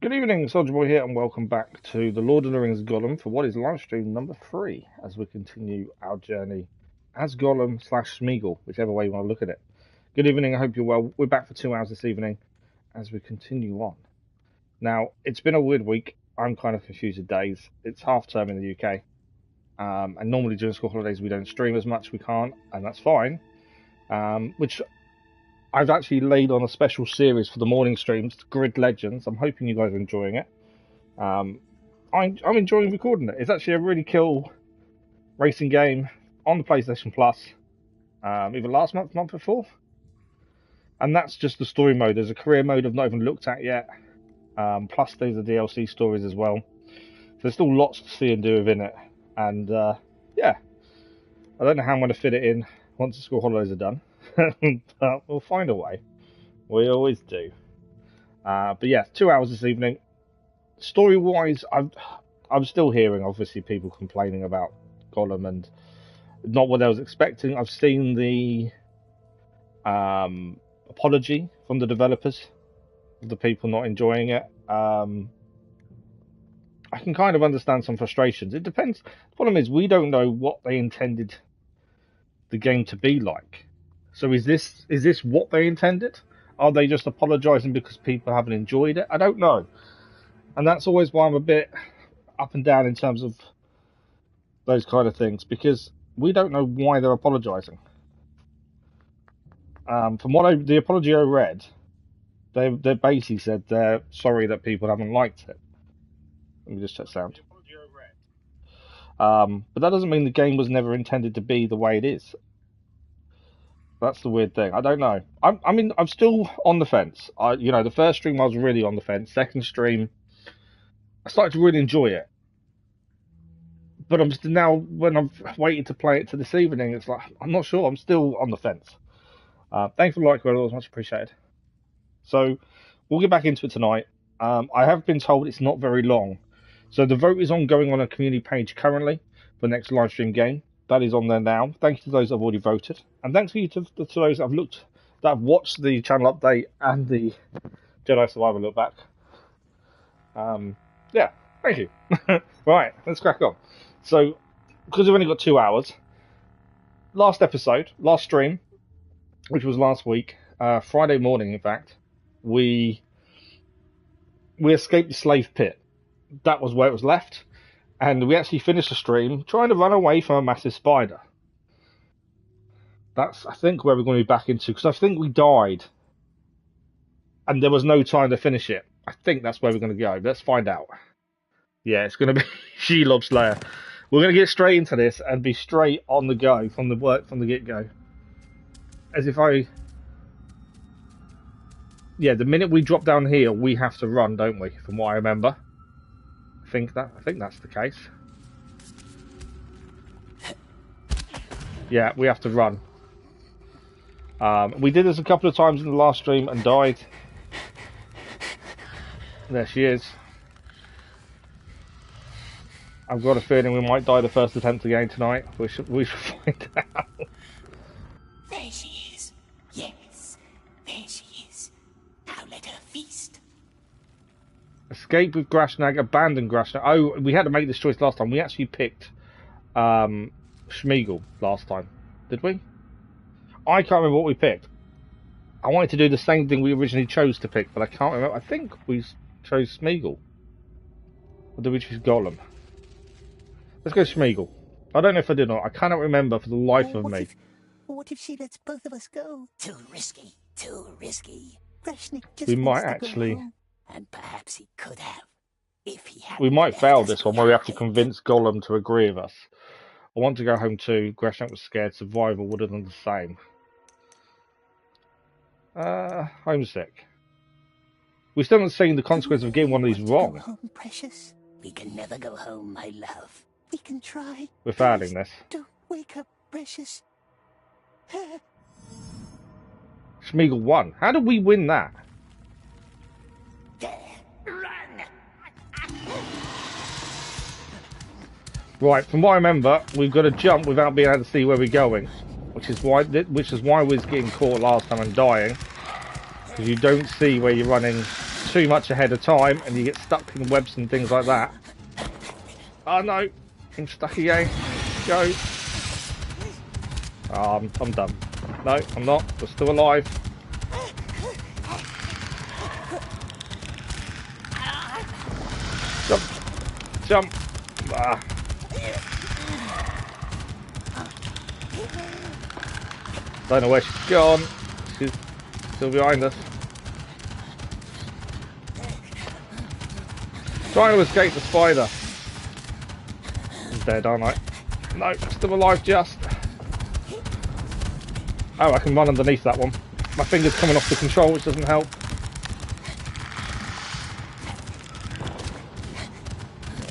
Good evening, Soldier Boy here, and welcome back to the Lord of the Rings Gollum for what is live stream number 3 as we continue our journey as Gollum slash Smeagol, whichever way you want to look at it. Good evening, I hope you're well. We're back for 2 hours this evening as we continue on. Now, it's been a weird week. I'm kind of confused with days. It's half term in the UK, and normally during school holidays we don't stream as much, we can't, and that's fine. Which I've actually laid on a special series for the morning streams, Grid Legends. I'm hoping you guys are enjoying it. I'm enjoying recording it. It's actually a really cool racing game on the PlayStation Plus, either last month, month before. And that's just the story mode. There's a career mode I've not even looked at yet. Plus there's the DLC stories as well. So there's still lots to see and do within it. And yeah, I don't know how I'm going to fit it in once the school holidays are done. But we'll find a way. We always do. But yeah, 2 hours this evening. Story-wise, I'm still hearing, obviously, people complaining about Gollum and not what I was expecting. I've seen the apology from the developers, the people not enjoying it. I can kind of understand some frustrations. It depends. The problem is we don't know what they intended the game to be like. So is this what they intended? Are they just apologising because people haven't enjoyed it? I don't know. And that's always why I'm a bit up and down in terms of those kind of things, because we don't know why they're apologising. From the apology I read, they basically said they're sorry that people haven't liked it. Let me just check sound. But that doesn't mean the game was never intended to be the way it is. That's the weird thing. I don't know. I'm still on the fence. The first stream I was really on the fence. Second stream, I started to really enjoy it. But I'm still now, when I've waited to play it to this evening, it's like I'm not sure. I'm still on the fence. Thanks for the like, it was much appreciated. So we'll get back into it tonight. I have been told it's not very long. So the vote is ongoing on a community page currently for the next live stream game. That is on there now. Thank you to those that have already voted, and thanks to you to those that have watched the channel update and the Jedi Survivor look back. Yeah, thank you. Right, let's crack on. So, because we've only got 2 hours, last stream, which was last week, Friday morning, in fact, we escaped the slave pit. That was where it was left. And we actually finished the stream trying to run away from a massive spider. That's, I think, where we're going to be back into, because I think we died. And there was no time to finish it. I think that's where we're going to go. Let's find out. Yeah, it's going to be Shelob Slayer. We're going to get straight into this and be straight on the go from the get-go. As if yeah, the minute we drop down here, we have to run, don't we? From what I remember. I think that's the case. Yeah, we have to run. We did this a couple of times in the last stream and died. There she is. I've got a feeling we might die the first attempt again tonight. We should find out. There she is. Yes, there she is. Now let her feast. Escape with Grashnag, abandon Grashnag. Oh, we had to make this choice last time. We actually picked Smeagol last time. Did we? I can't remember what we picked. I wanted to do the same thing we originally chose to pick, but I can't remember. I think we chose Smeagol. Or did we choose Gollum? Let's go Smeagol. I don't know if I did or not. I cannot remember for the life of me. What if she lets both of us go? Too risky. Too risky. Grashnik just We might wants to actually... go home. And perhaps he could have, if he had. We might fail this one where we have to convince Gollum to agree with us. I want to go home too. Grashnak was scared. Survival would have done the same. Homesick. We still haven't seen the consequence of getting one of these wrong. Go home, precious. We can never go home, my love. We can try. We're failing this. Don't wake up, precious. Smeagol won. How did we win that? Right, from what I remember, we've got to jump without being able to see where we're going, which is why we was getting caught last time and dying, because you don't see where you're running to. too much ahead of time and you get stuck in webs and things like that. Oh no, I'm stuck again. Go. Oh, I'm done. No, I'm not. We're still alive. Jump. Jump. Ah. Don't know where she's gone. She's still behind us. Trying to escape the spider. I'm dead, aren't I? No, still alive just. Oh, I can run underneath that one. My finger's coming off the control, which doesn't help.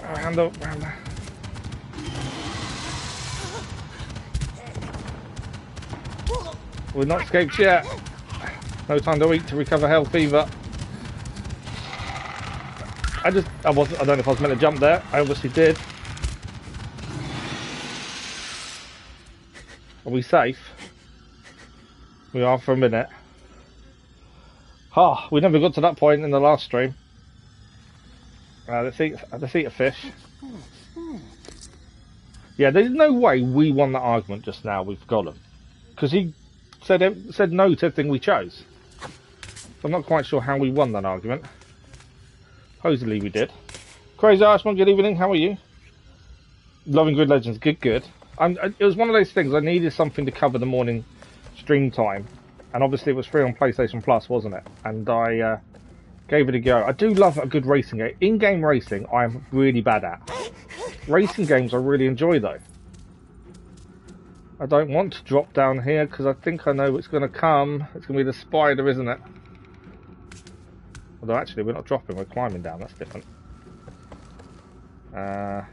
Round up, round up. We've not escaped yet. No time to eat to recover health either. I don't know if I was meant to jump there. I obviously did. Are we safe? We are for a minute. Ah, we never got to that point in the last stream. Let's eat a fish. Yeah, there's no way we won that argument just now with Gollum, because he said no to everything we chose. So I'm not quite sure how we won that argument. Supposedly we did. Crazy Irishman, good evening. How are you? Loving Grid Legends, good. It was one of those things. I needed something to cover the morning stream time, and obviously it was free on PlayStation Plus, wasn't it? And I gave it a go. I do love a good racing game. In-game racing, I am really bad at. Racing games I really enjoy though. I don't want to drop down here because I think I know what's going to come. It's going to be the spider, isn't it? Although actually we're not dropping, we're climbing down. That's different. I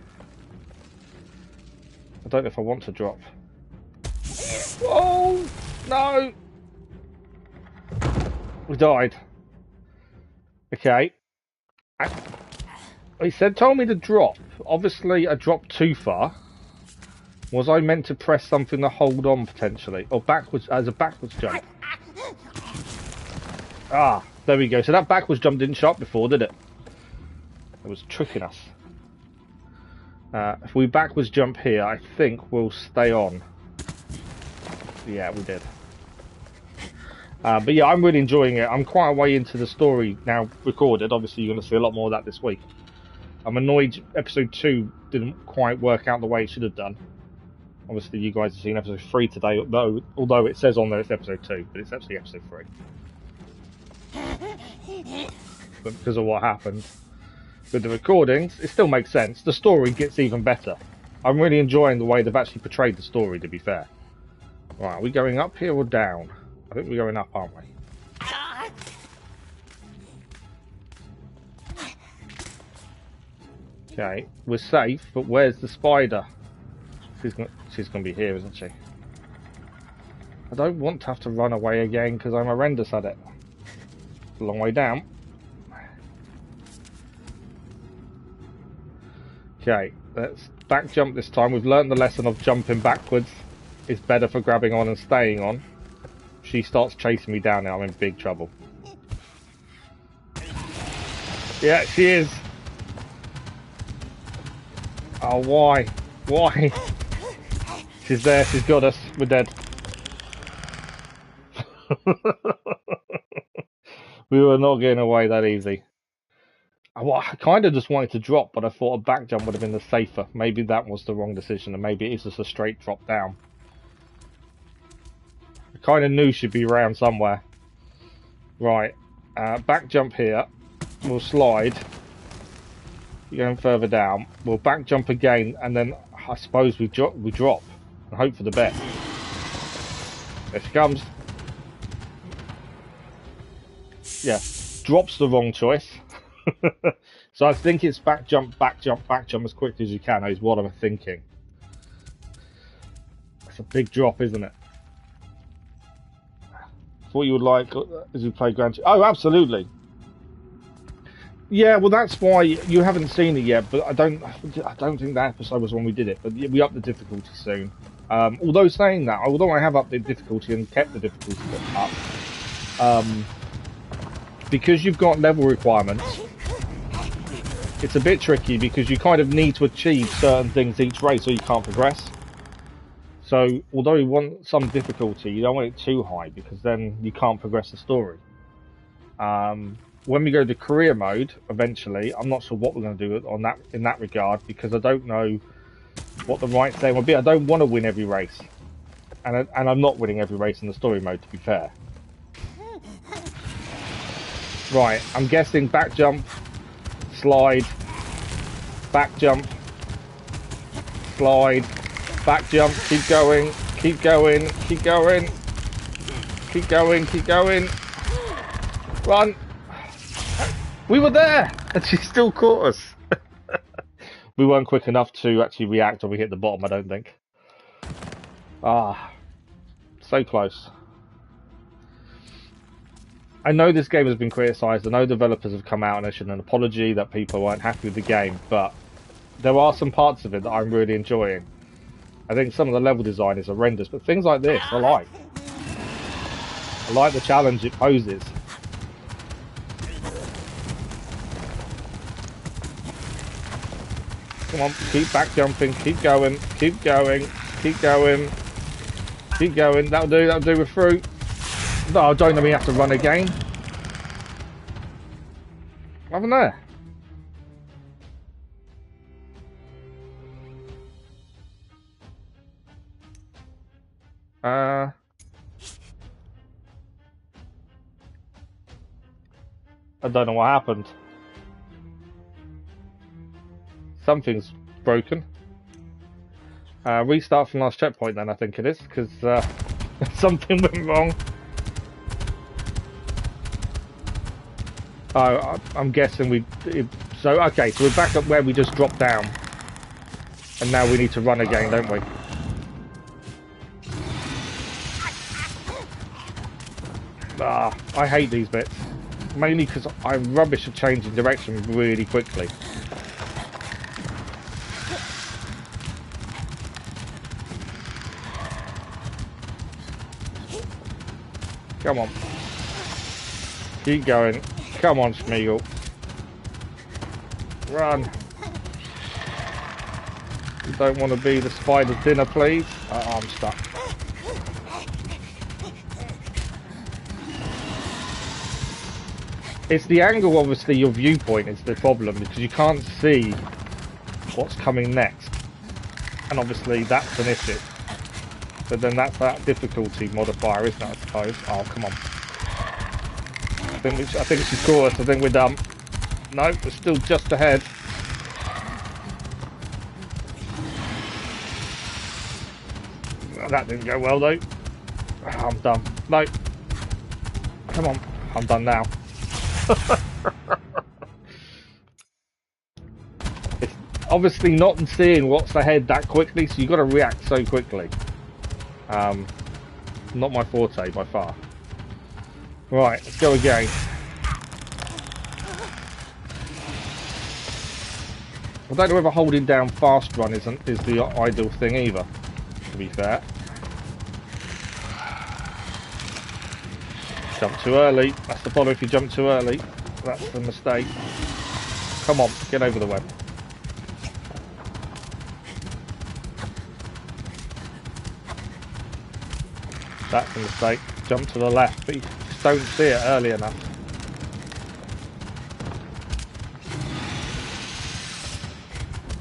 don't know if I want to drop. Oh no! We died. Okay. He told me to drop. Obviously I dropped too far. Was I meant to press something to hold on potentially? Or backwards, as a backwards jump? Ah, there we go. So that backwards jump didn't show up before, did it? It was tricking us. If we backwards jump here, I think we'll stay on. Yeah, we did. But yeah, I'm really enjoying it. I'm quite a way into the story now recorded. Obviously, you're going to see a lot more of that this week. I'm annoyed episode 2 didn't quite work out the way it should have done. Obviously, you guys have seen episode 3 today, although it says on there it's episode 2, but it's actually episode 3. But because of what happened with the recordings, it still makes sense. The story gets even better. I'm really enjoying the way they've actually portrayed the story, to be fair. Right, are we going up here or down? I think we're going up, aren't we? Okay, we're safe, but where's the spider? She's going to be here, isn't she? I don't want to have to run away again because I'm horrendous at it. It's a long way down. Okay, let's back jump this time. We've learned the lesson of jumping backwards is better for grabbing on and staying on. She starts chasing me down now, I'm in big trouble. Yeah, she is. Oh, why? Why? She's there, she's got us, we're dead. We were not getting away that easy. I kind of just wanted to drop, but I thought a back jump would have been the safer. Maybe that was the wrong decision, and maybe it is just a straight drop down. I kind of knew she'd be around somewhere. Right, back jump here. We'll slide. You're going further down. We'll back jump again, and then I suppose we drop and hope for the best. There she comes. Yeah, drop's the wrong choice. So I think it's back jump as quickly as you can is what I'm thinking. It's a big drop, isn't it? What you would like as you play Grand Theft. Oh, absolutely. Yeah, well that's why you haven't seen it yet, but I don't think that episode was when we did it, but we up the difficulty soon. Although saying that, although I have upped the difficulty and kept the difficulty up, because you've got level requirements, it's a bit tricky because you kind of need to achieve certain things each race or you can't progress. So although you want some difficulty, you don't want it too high because then you can't progress the story. When we go to career mode, eventually, I'm not sure what we're going to do on that in that regard because I don't know what the right thing will be. I don't want to win every race, and I'm not winning every race in the story mode, to be fair. Right, I'm guessing back jump, slide, back jump, slide, back jump, keep going, keep going, keep going, keep going, keep going, run. We were there, and she still caught us. We weren't quick enough to actually react when we hit the bottom, I don't think. Ah, so close. I know this game has been criticised. I know developers have come out and issued an apology that people weren't happy with the game, but there are some parts of it that I'm really enjoying. I think some of the level design is horrendous, but things like this I like. I like the challenge it poses. Come on, keep back jumping, keep going, keep going, keep going, keep going. That'll do, we're through. No, don't let me have to run again. Over there. I don't know what happened. Something's broken. Restart from last checkpoint then, I think it is, because something went wrong. Oh, I'm guessing okay, so we're back up where we just dropped down. And now we need to run again, don't we? Ah, I hate these bits. Mainly because I'm rubbish at changing direction really quickly. Come on. Keep going. Come on, Smeagol. Run. You don't want to be the spider's dinner, please. Oh, I'm stuck. It's the angle, obviously, your viewpoint is the problem, because you can't see what's coming next. And obviously, that's an issue. But then that's that difficulty modifier, isn't it, I suppose? Oh, come on. I think she's caught us. I think we're done. No, we're still just ahead. That didn't go well, though. I'm done. No. Come on. I'm done now. It's obviously not seeing what's ahead that quickly, so you've got to react so quickly. Not my forte by far. Right, let's go again. I don't know whether holding down fast run is the ideal thing either, to be fair. Jump too early. That's the problem if you jump too early. That's the mistake. Come on, get over the web. That's a mistake. Jump to the left, but you just don't see it early enough.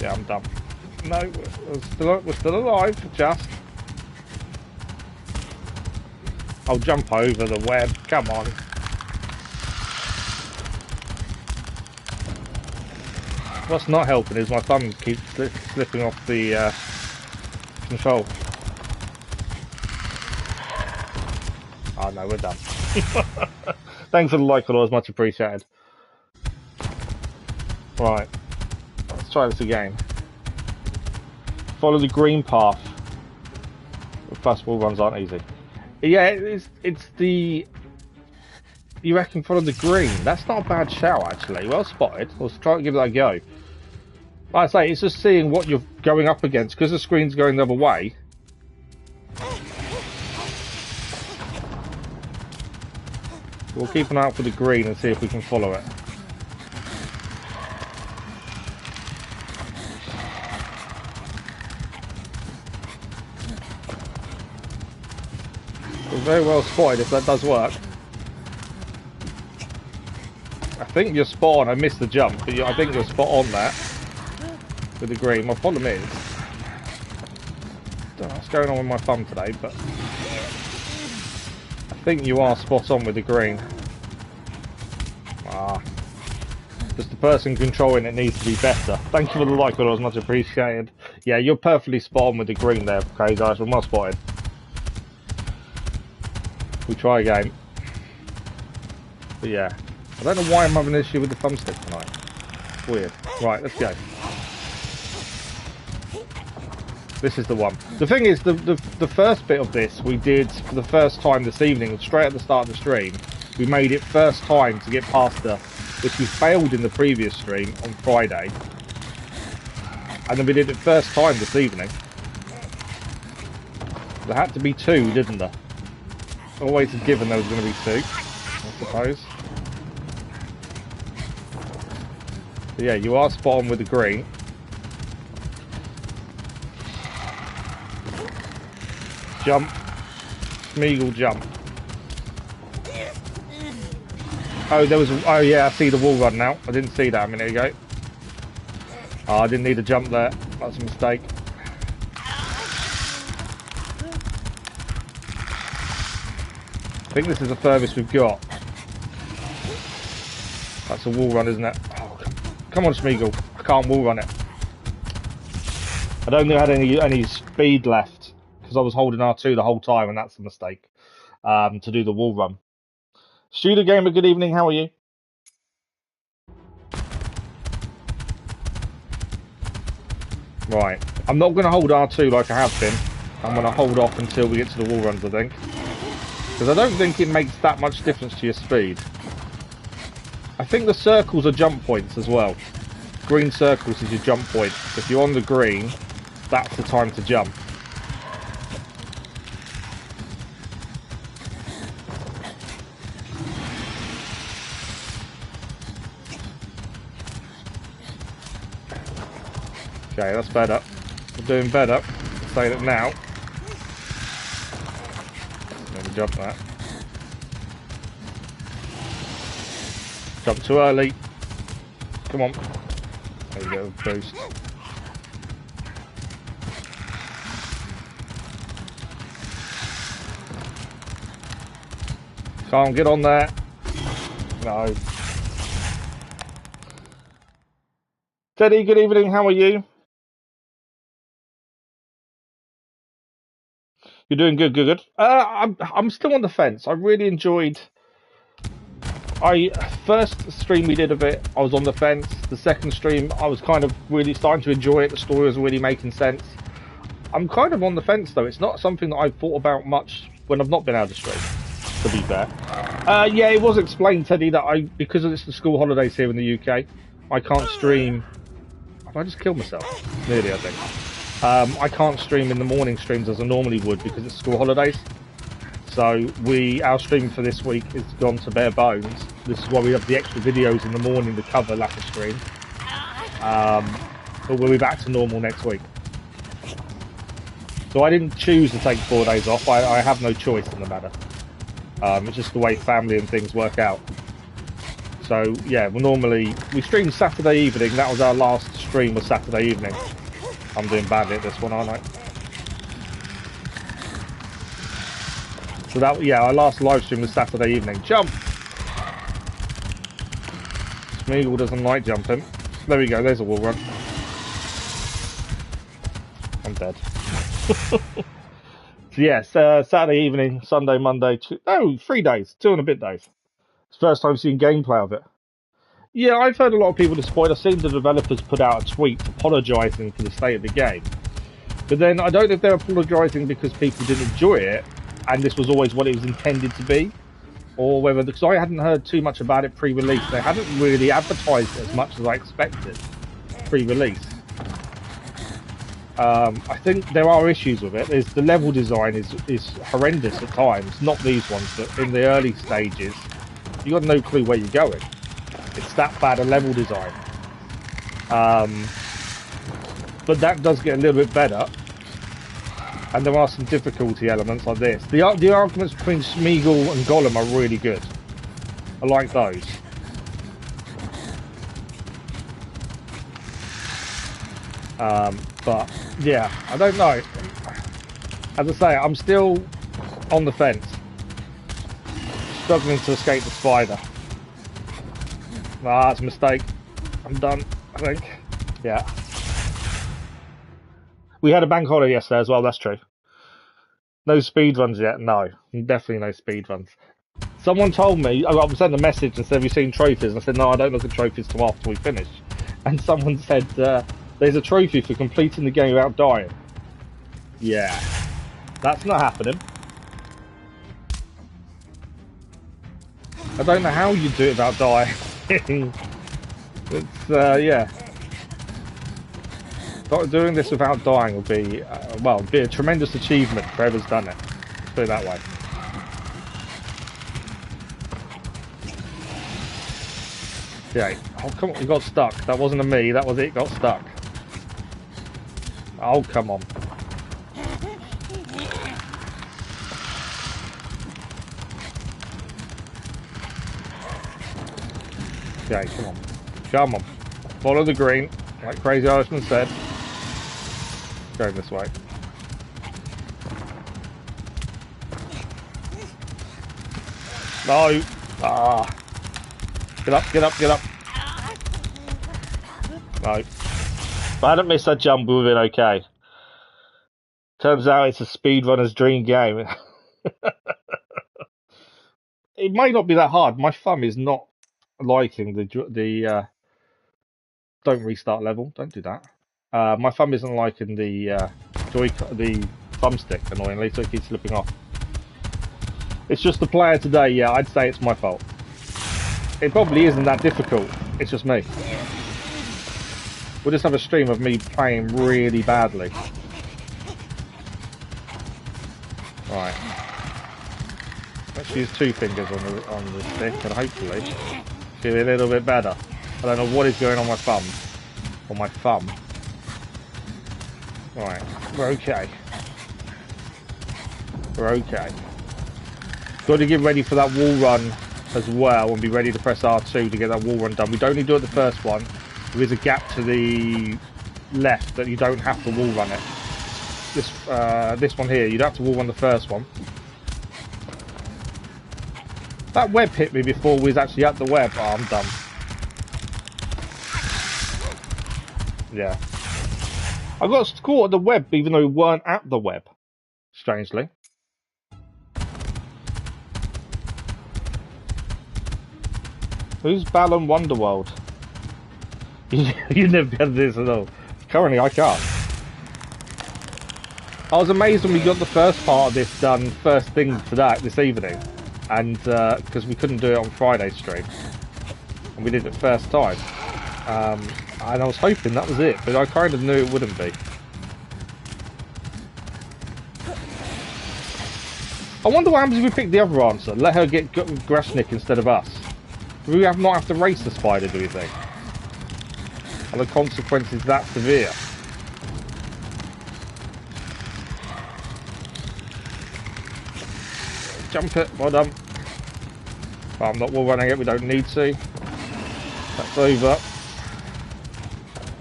Yeah, I'm done. No, we're still alive, just. I'll jump over the web, come on. What's not helping is my thumb keeps slipping off the control. Oh no, we're done. Thanks for the like, it was much appreciated. Right, let's try this again. Follow the green path. The fastball runs aren't easy. Yeah, it's the... You reckon follow the green? That's not a bad shout, actually. Well spotted. Let's try and give that a go. Like I say, it's just seeing what you're going up against, because the screen's going the other way. We'll keep an eye out for the green and see if we can follow it. We're very well spotted if that does work. I think you're spot on. I missed the jump, but I think you're spot on there with the green. My problem is, I don't know what's going on with my thumb today, but I think you are spot on with the green. Just the person controlling it needs to be better. Thank you for the like, it was much appreciated. Yeah, you're perfectly spot on with the green there, okay guys, we're well spotted. We'll try again. But yeah, I don't know why I'm having an issue with the thumbstick tonight. It's weird. Right, let's go. This is the one. The thing is, the first bit of this we did for the first time this evening, straight at the start of the stream. We made it first time to get past the, which we failed in the previous stream on Friday. And then we did it first time this evening. There had to be two, didn't there? Always a given there was going to be two, I suppose. But yeah, you are spot on with the green. Jump. Smeagol jump. Oh, there was. Oh yeah, I see the wall run now. I didn't see that a minute ago. Oh, I didn't need a jump there. That's a mistake. I think this is the furthest we've got. That's a wall run, isn't it? Oh, come on, Smeagol. I can't wall run it. I don't think I had any speed left because I was holding R2 the whole time, and that's a mistake. To do the wall run. Studio Gamer, good evening. How are you? Right. I'm not going to hold R2 like I have been. I'm going to hold off until we get to the wall runs, I think. Because I don't think it makes that much difference to your speed. I think the circles are jump points as well. Green circles is your jump point. If you're on the green, that's the time to jump. Okay, that's better. We're doing better. I'll say that now. Let me jump that. Jump too early. Come on. There you go, boost. Can't get on there. No. Teddy, good evening. How are you? You're doing good, good, good. I'm still on the fence. I really enjoyed. First stream we did of it, I was on the fence. The second stream, I was kind of really starting to enjoy it. The story was really making sense. I'm kind of on the fence though. It's not something that I've thought about much when I've not been able to stream. To be fair, yeah, it was explained, Teddy, that because it's the school holidays here in the UK, I can't stream. Have I just killed myself? Nearly, I think. I can't stream in the morning streams as I normally would because it's school holidays. So our stream for this week is gone to bare bones. This is why we have the extra videos in the morning to cover lack of stream. But we'll be back to normal next week. So I didn't choose to take 4 days off. I have no choice in the matter. It's just the way family and things work out. So yeah, we stream Saturday evening. That was our last stream, was Saturday evening. I'm doing badly at this one, aren't I? So that, yeah, our last live stream was Saturday evening. Jump! Smeagol doesn't like jumping. There we go, there's a wall run. I'm dead. So yes, Saturday evening, Sunday, Monday, 3 days, 2 and a bit days. It's the first time seeing gameplay of it. Yeah, I've heard a lot of people disappointed. I've seen the developers put out a tweet apologising for the state of the game. But then I don't know if they're apologising because people didn't enjoy it, and this was always what it was intended to be, or whether, because I hadn't heard too much about it pre-release. They hadn't really advertised it as much as I expected pre-release. I think there are issues with it. The level design is horrendous at times, not these ones, but in the early stages, you got no clue where you're going. It's that bad a level design. But that does get a little bit better. And there are some difficulty elements like this. The arguments between Smeagol and Gollum are really good. I like those. But yeah, I don't know. As I say, I'm still on the fence. Struggling to escape the spider. Ah, that's a mistake. I'm done, I think. Yeah. We had a bank holiday yesterday as well, that's true. No speed runs yet? No. Definitely no speed runs. Someone told me, I sent a message and said, have you seen trophies? And I said, no, I don't look at trophies till after we finish. And someone said, there's a trophy for completing the game without dying. Yeah. That's not happening. I don't know how you do it without dying. It's, yeah. Doing this without dying will be, well, be a tremendous achievement for whoever's done it. Let's put it that way. Yeah. Oh, come on, you got stuck. That wasn't a me, that was it, got stuck. Oh, come on. Okay, come on. Come on. Follow the green, like Crazy Irishman said. Going this way. No! Ah! Get up, get up, get up! No. If I hadn't missed that jump, we would have been okay. Turns out it's a speedrunner's dream game. It might not be that hard. My thumb is not liking the don't restart level. Don't do that. My thumb isn't liking the thumbstick, annoyingly, so it keeps slipping off. It's just the player today. Yeah, I'd say it's my fault. It probably isn't that difficult. It's just me. We'll just have a stream of me playing really badly. Right. Let's use two fingers on the stick and hopefully feel a little bit better. I don't know what is going on my thumb. Or my thumb. Right, we're okay. We're okay. Got to get ready for that wall run as well and be ready to press R2 to get that wall run done. We don't need to do it the first one. There is a gap to the left that you don't have to wall run it. This one here, you'd have to wall run the first one. That web hit me before we was actually at the web. Oh, I'm done. Yeah. I got caught at the web even though we weren't at the web. Strangely. Who's Balan Wonderworld? You never be able to do this at all. Currently I can't. I was amazed when we got the first part of this done first thing this evening. And because we couldn't do it on Friday's stream. And we did it first time. And I was hoping that was it, but I kind of knew it wouldn't be. I wonder what happens if we pick the other answer. Let her get Grashnik instead of us. Do we not have to race the spider, do we think? Are the consequences that severe? Jump it, well done. Well, I'm not wall running it, we don't need to. That's over.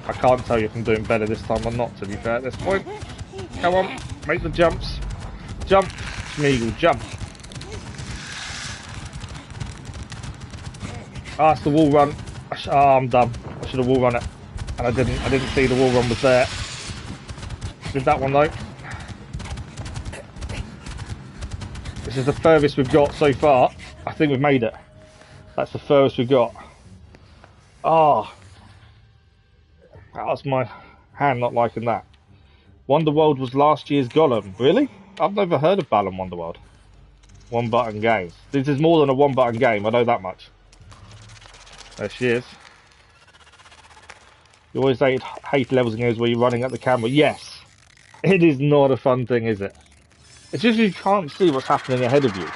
I can't tell you if I'm doing better this time or not, to be fair at this point. Come on, make the jumps. Jump, Smeagol, jump. Ah, it's the wall run. Ah, I'm done. I should have wall run it. And I didn't see the wall run was there. Did that one though. This is the furthest we've got so far. I think we've made it. That's the furthest we've got. Ah. That was my hand not liking that. Wonderworld was last year's Gollum. Really? I've never heard of Balan Wonderworld. One button games. This is more than a one button game, I know that much. There she is. You always hate levels in games where you're running at the camera. Yes. It is not a fun thing, is it? It's just you can't see what's happening ahead of you.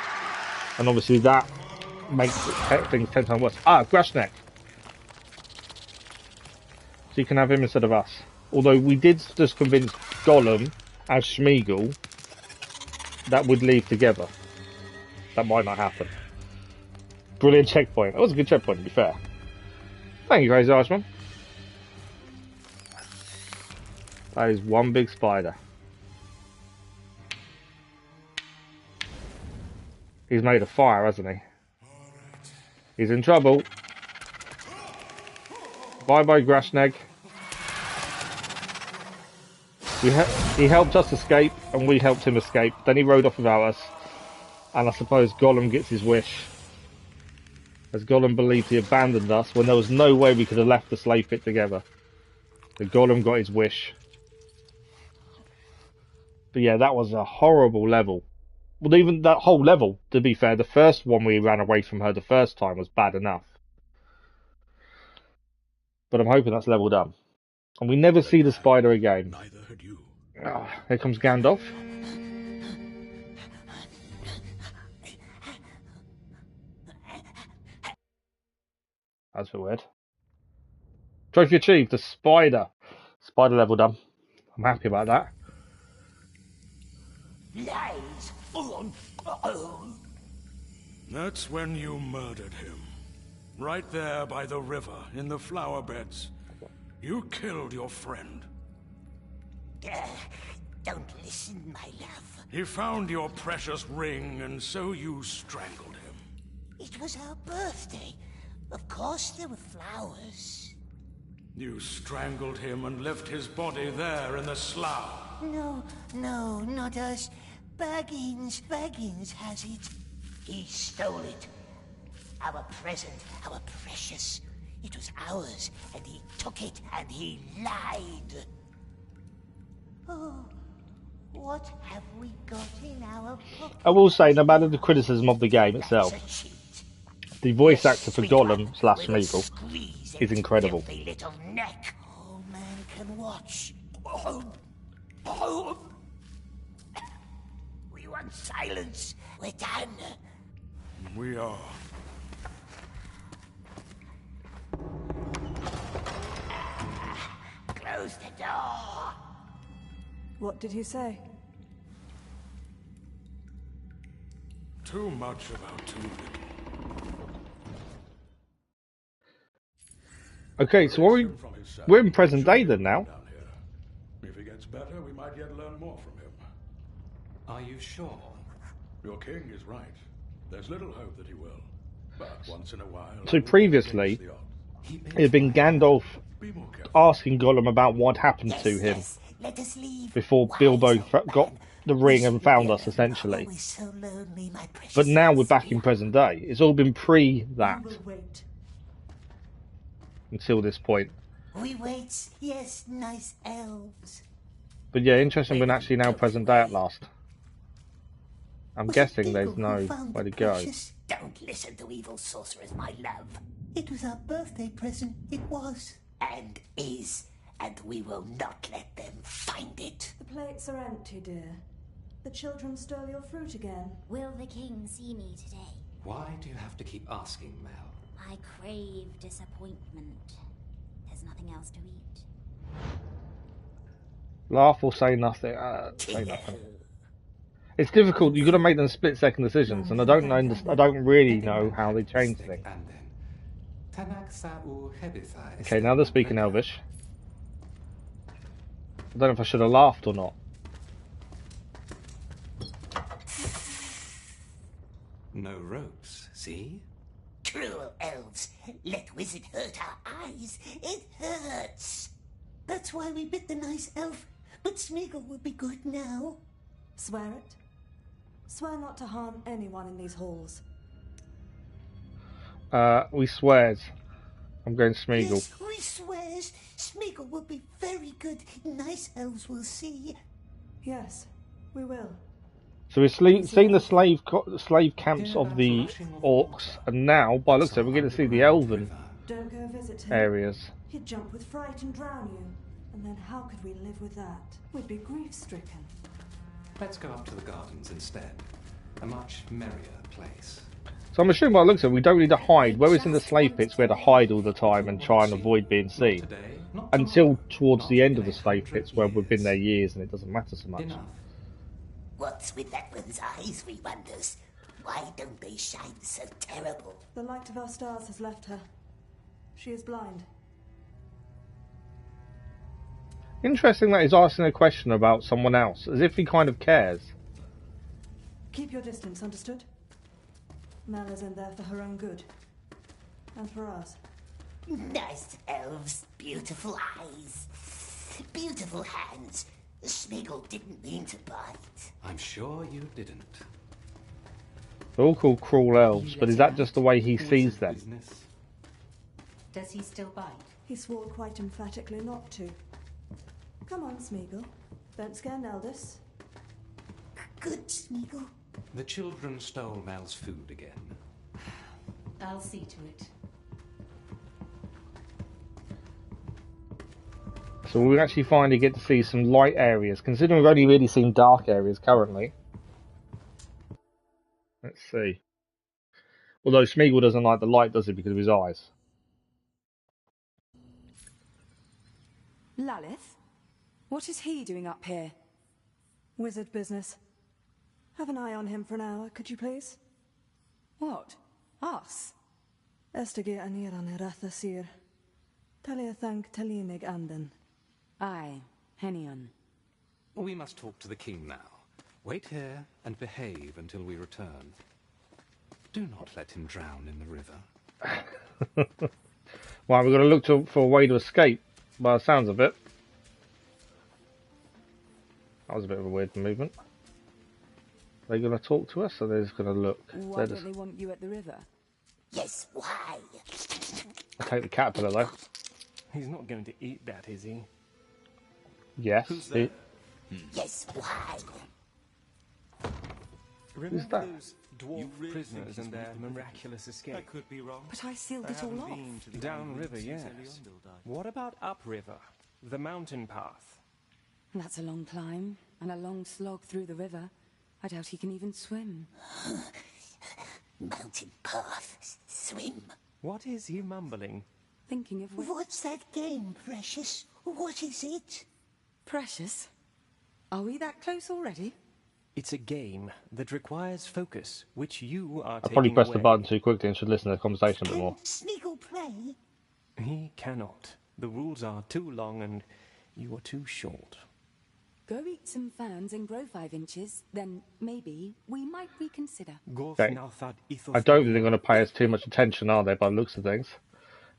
And obviously that makes things 10 times worse. Ah, Grashnek. So you can have him instead of us. Although we did just convince Gollum as Smeagol that would leave together. That might not happen. Brilliant checkpoint. That was a good checkpoint, to be fair. Thank you, Crazy Irishman. That is one big spider. He's made of fire, hasn't he? He's in trouble. Bye-bye, Grashneg. He helped us escape, and we helped him escape. Then he rode off without us. And I suppose Gollum gets his wish. As Gollum believed he abandoned us when there was no way we could have left the slave pit together. So Gollum got his wish. But yeah, that was a horrible level. Well, even that whole level, to be fair, the first one we ran away from her the first time was bad enough. But I'm hoping that's level done. And we never see the spider again. Neither had you. Oh, here comes Gandalf. That's weird. Trophy achieved, the spider. Spider level done. I'm happy about that. Lies. That's when you murdered him. Right there by the river, in the flower beds. You killed your friend. Don't listen, my love. He found your precious ring, and so you strangled him. It was our birthday. Of course there were flowers. You strangled him and left his body there in the slough. No, not us. Baggins has it. He stole it. Our present, our precious. It was ours, and he took it, and he lied. Oh, what have we got in our pocket? I will say, no matter the criticism of the game itself, the voice actor for Gollum / Smeagol is incredible. Little neck. Oh, man can watch. We want silence. We're done. We are. Close the door. What did you say? Too much about too little. Okay, so we're in present day then now. If he gets better, we might yet learn more from him. Are you sure? Your king is right. There's little hope that he will. But once in a while... So previously, it had been Gandalf asking Gollum about what happened to him Let us leave. before Bilbo got the ring and found us, essentially. So lonely, my precious. But now we're back in present day. It's all been pre that We will wait. until this point. We wait. Yes, nice elves. But yeah, interesting we're actually now present day at last. I'm Was guessing it there's Eagle no who found way the to go. precious? Don't listen to evil sorcerers, my love. It was our birthday present. It was. And is. And we will not let them find it. The plates are empty, dear. The children stole your fruit again. Will the king see me today? Why do you have to keep asking, Mel? I crave disappointment. There's nothing else to eat. Laugh or say nothing. Say nothing. It's difficult. You've got to make them split-second decisions, and I don't really know how they change things. Okay, now they're speaking Elvish. I don't know if I should have laughed or not. No ropes, see? Cruel elves. Let wizard hurt our eyes. It hurts. That's why we bit the nice elf. But Smeagol will be good now. Swear it. Swear not to harm anyone in these halls. We swears. I'm going Smeagol. Yes, we swears. Smeagol will be very good. Nice elves will see. Yes, we will. So we've seen the slave camps of the orcs, and now, by the looks of it, we're going to see the elven Don't go visit him. areas. He'd jump with fright and drown you. And then how could we live with that? We'd be grief-stricken. Let's go up to the gardens instead. A much merrier place. So I'm assuming by the looks of it, we don't need to hide. Whereas in the slave pits, we had to hide all the time and try and avoid being seen. Today, not Until tomorrow, towards not the end of in the a slave 100 pits, where we've been there years. years and it doesn't matter so much. Enough. What's with that one's eyes, we wonders? Why don't they shine so terrible? The light of our stars has left her. She is blind. Interesting that he's asking a question about someone else, as if he kind of cares. Keep your distance, understood? Mell is in there for her own good. And for ours. Nice elves, beautiful eyes, beautiful hands. Smeagol didn't mean to bite. I'm sure you didn't. They're all called cruel elves, but is that just the way he sees them? Business. Does he still bite? He swore quite emphatically not to. Come on, Smeagol. Don't scare Neldis. Good, Smeagol. The children stole Mel's food again. I'll see to it. So we actually finally get to see some light areas, considering we've only really seen dark areas currently. Let's see. Although Smeagol doesn't like the light, does he, because of his eyes? Lalith? What is he doing up here? Wizard business. Have an eye on him for an hour, could you please? What? Us? Estige aniran eratha sir. Talia thank talinig anden. Aye, Henion. We must talk to the king now. Wait here and behave until we return. Do not let him drown in the river. Right, we've got to look for a way to escape, by the sounds of it. That was a bit of a weird movement. Are they going to talk to us, or are they just going to look? Why don't they want you at the river? Yes, why? I'll take the caterpillar, though. He's not going to eat that, is he? Yes. Yes, why? Remember that? those dwarf prisoners and their miraculous escape? I could be wrong. But I sealed it all off. Downriver, yes. What about upriver? The mountain path? That's a long climb, and a long slog through the river. I doubt he can even swim. Mountain path. Swim. What is he mumbling? Thinking of What's that game, precious? What is it? Precious? Are we that close already? It's a game that requires focus, which you are I taking probably pressed the away. button too quickly and should listen to the conversation a bit more. Can Smeagol play? He cannot. The rules are too long and you are too short. Go eat some fans and grow 5 inches, then maybe we might reconsider. Okay. I don't think they're going to pay us too much attention, are they, by the looks of things?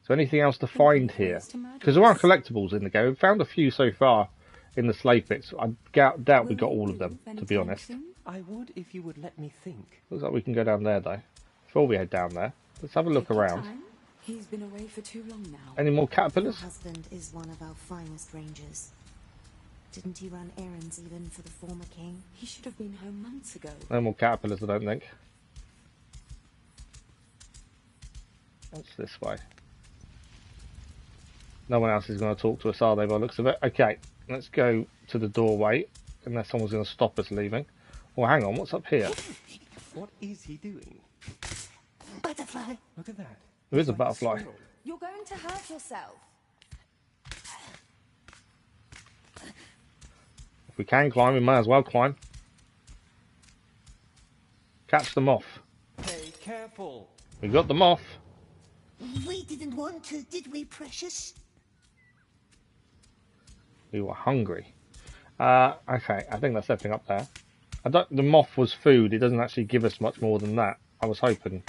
So anything else to find here? Because there are collectibles in the game. We've found a few so far in the slave pits. I doubt we got all of them, to be honest. I would if you would let me think. Looks like we can go down there, though. Before we head down there, let's have a look around. He's been away for too long now. Any more Your caterpillars? husband is one of our finest rangers. Didn't he run errands even for the former king? He should have been home months ago. No more caterpillars, I don't think. What's this way? No one else is going to talk to us, are they, by the looks of it? Okay, let's go to the doorway, unless someone's going to stop us leaving. Oh, hang on, what's up here? What is he doing? Butterfly. Look at that. There is a Like butterfly. squirrel. You're going to hurt yourself. If we can climb, we may as well climb. Catch them off. Hey, careful. We got them off. We didn't want to, did we, precious? We were hungry. Okay, I think that's everything up there. The moth was food. It doesn't actually give us much more than that. I was hoping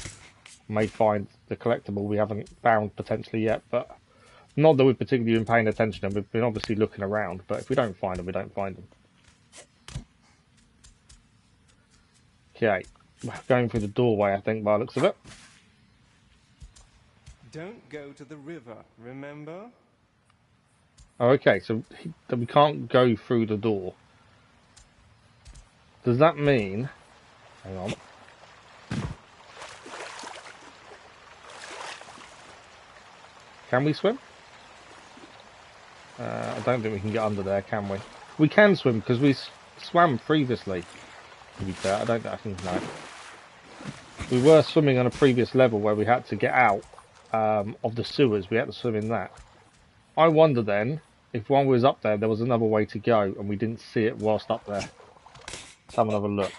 we may find the collectible we haven't found potentially yet, but not that we've particularly been paying attention, and we've been obviously looking around, but if we don't find them, we don't find them. Okay, we're going through the doorway, I think, by the looks of it. Don't go to the river, remember? Oh, okay, so we can't go through the door. Does that mean... Hang on. Can we swim? I don't think we can get under there, can we? We can swim because we swam previously. To be fair, I don't think I can. No. We were swimming on a previous level where we had to get out of the sewers. We had to swim in that. I wonder then, if one was up there, there was another way to go, and we didn't see it whilst up there. Let's have another look.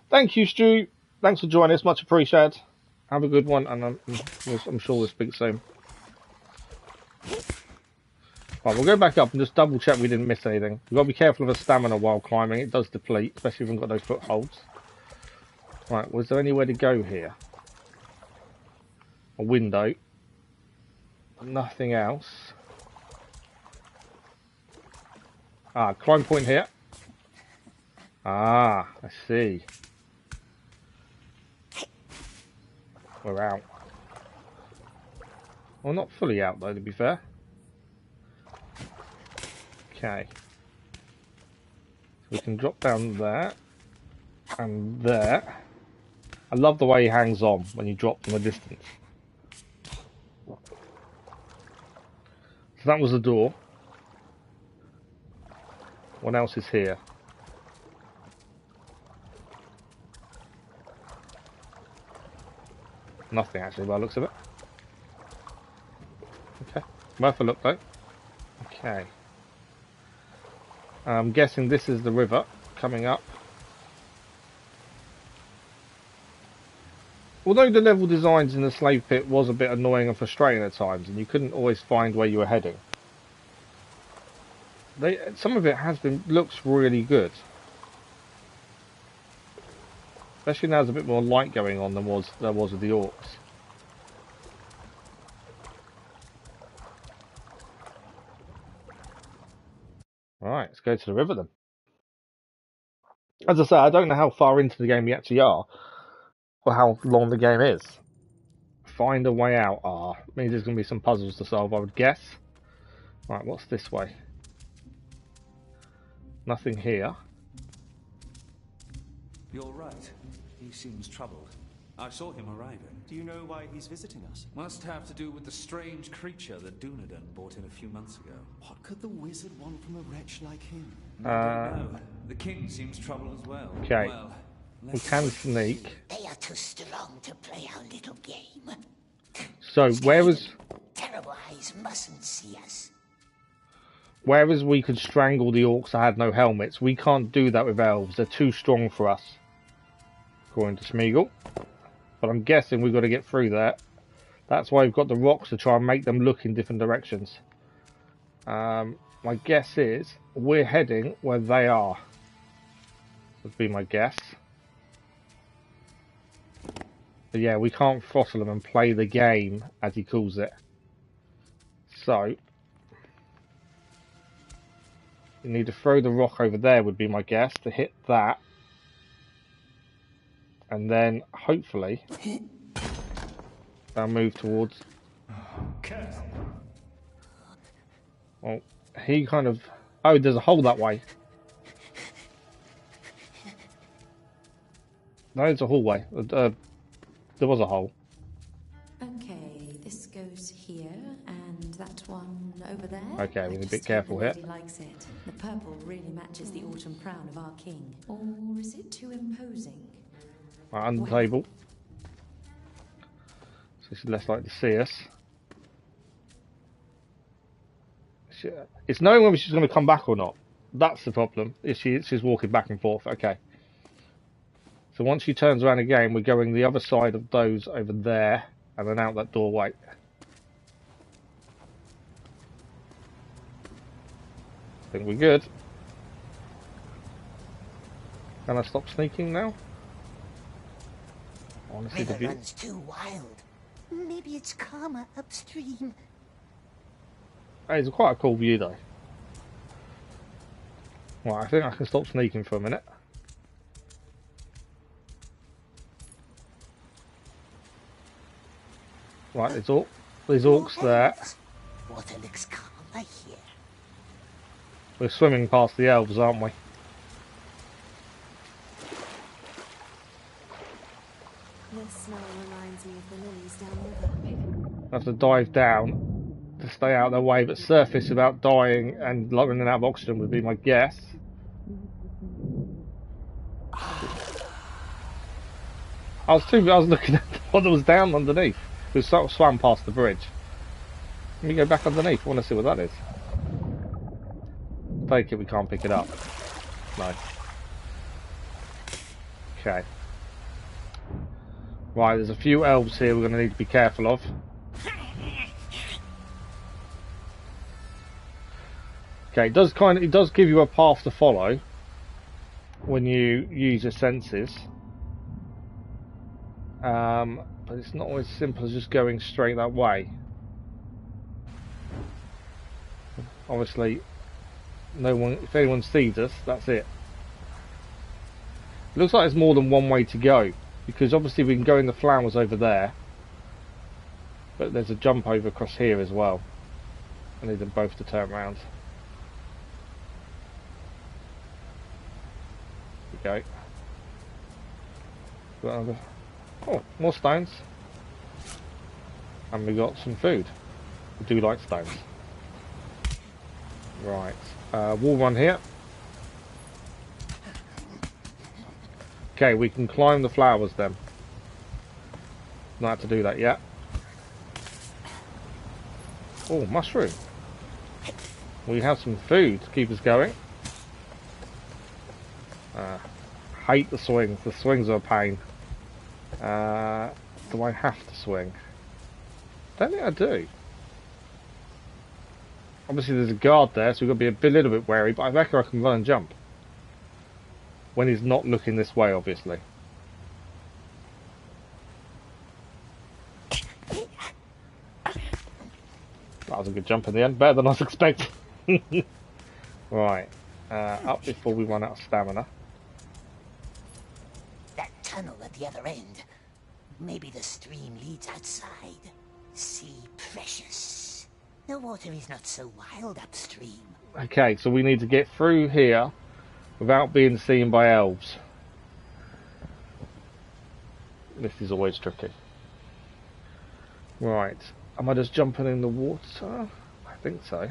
Thank you, Stu. Thanks for joining us. Much appreciated. Have a good one, and I'm sure we'll speak soon. Right, we'll go back up and just double check we didn't miss anything. We've got to be careful of the stamina while climbing. It does deplete, especially if we've got no footholds. Right, was there anywhere to go here? A window. Nothing else. Ah, climb point here. Ah, I see. We're out. Well, not fully out though, to be fair. Okay. We can drop down there. And there. I love the way he hangs on when you drop from a distance. So that was the door. What else is here? Nothing actually by the looks of it. Okay. Worth a look though. Okay. I'm guessing this is the river coming up. Although the level designs in the slave pit was a bit annoying and frustrating at times, and you couldn't always find where you were heading, some of it looks really good. Especially now there's a bit more light going on than there was with the orcs. Alright, let's go to the river then. As I say, I don't know how far into the game we actually are, or how long the game is. Find a way out. Means there's going to be some puzzles to solve, I would guess. Right, what's this way? Nothing here. You're right. He seems troubled. I saw him arriving. Do you know why he's visiting us? Must have to do with the strange creature that Dunedain brought in a few months ago. What could the wizard want from a wretch like him? I don't know. The king seems troubled as well. Okay. Well, we can sneak. They are too strong to play our little game. So where was... Terrible eyes mustn't see us. Whereas we could strangle the orcs that had no helmets, we can't do that with elves. They're too strong for us, according to Smeagol. But I'm guessing we've got to get through that. That's why we've got the rocks to try and make them look in different directions. My guess is we're heading where they are. Would be my guess. But yeah, we can't throttle them and play the game, as he calls it. So... you need to throw the rock over there, would be my guess, to hit that. And then, hopefully, they'll move towards... well, he kind of... oh, there's a hole that way. No, it's a hallway. There was a hole. Okay, this goes here, and that one over there. Okay, we're a bit careful here. Likes it. The purple really matches the autumn crown of our king. Or is it too imposing? Right, under the table. So she's less likely to see us. It's knowing whether she's going to come back or not. That's the problem. She's walking back and forth. Okay. So once she turns around again, we're going the other side of those over there, and then out that doorway. I think we're good. Can I stop sneaking now? I want to see the view. Runs too wild. Maybe it's calmer upstream. Hey, it's quite a cool view though. Right, I think I can stop sneaking for a minute. Right, there's orcs there. Water looks calmer here. We're swimming past the elves, aren't we? This smell reminds me of the lilies down I have to dive down to stay out of their way, but surface without dying and running out of oxygen would be my guess. I was looking at what was down underneath. We sort of swam past the bridge. Let me go back underneath. I want to see what that is. Take it, we can't pick it up. No. Okay. Right, there's a few elves here we're going to need to be careful of. Okay, it does give you a path to follow when you use your senses. But it's not always simple as just going straight that way. Obviously, if anyone sees us, that's it. It looks like there's more than one way to go, because obviously we can go in the flowers over there, but there's a jump over across here as well. I need them both to turn around. There we go. Oh, more stones. And we got some food. We do like stones. Right. Wall run here. Okay, we can climb the flowers then. Not had to do that yet. Oh, mushroom. We have some food to keep us going. Hate the swings. The swings are a pain. Do I have to swing? Don't think I do. Obviously there's a guard there, so we've got to be a little bit wary, but I reckon I can run and jump. When he's not looking this way, obviously. That was a good jump in the end, better than I was expecting. Right, up before we run out of stamina. That tunnel at the other end. Maybe the stream leads outside. See, precious. The water is not so wild upstream. Okay, so we need to get through here without being seen by elves. This is always tricky. Right, am I just jumping in the water? I think so.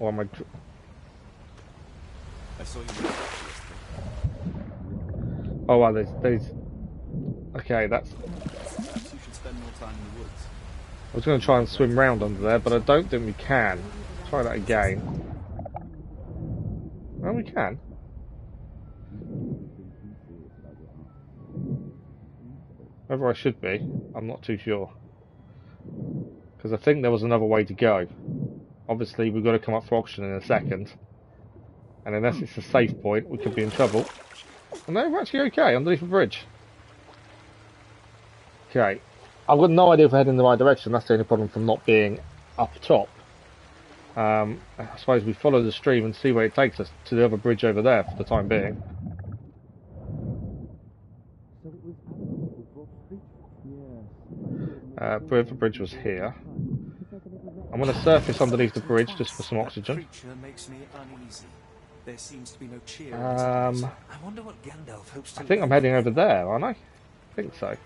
Or am I... I saw you. Oh well, there's... Okay, that's... Perhaps you should spend more time in the woods. I was going to try and swim round under there, but I don't think we can. Try that again. Well, we can. Whether I should be, I'm not too sure. Because I think there was another way to go. Obviously, we've got to come up for auction in a second. And unless it's a safe point, we could be in trouble. And no, we're actually okay, underneath the bridge. Okay. I've got no idea if we're heading in the right direction. That's the only problem from not being up top. I suppose we follow the stream and see where it takes us to the other bridge over there for the time being. The bridge was here. I'm going to surface underneath the bridge just for some oxygen. Makes me uneasy. There seems to be no cheer. I wonder what Gandalf hopes to... I think I'm heading over there, aren't I? I think so.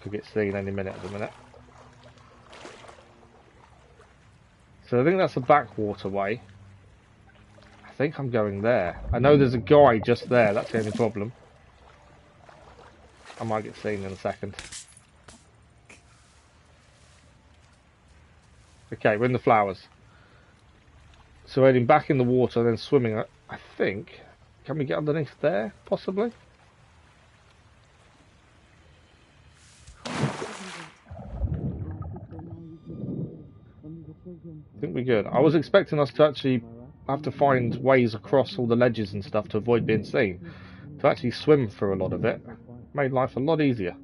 Could get seen any minute at the minute. So I think that's the backwater way. I think I'm going there. I know there's a guy just there, that's the only problem. I might get seen in a second. Okay, we're in the flowers. So heading back in the water and then swimming, I think. Can we get underneath there, possibly? I think we're good. I was expecting us to actually have to find ways across all the ledges and stuff to avoid being seen. To actually swim through a lot of it made life a lot easier.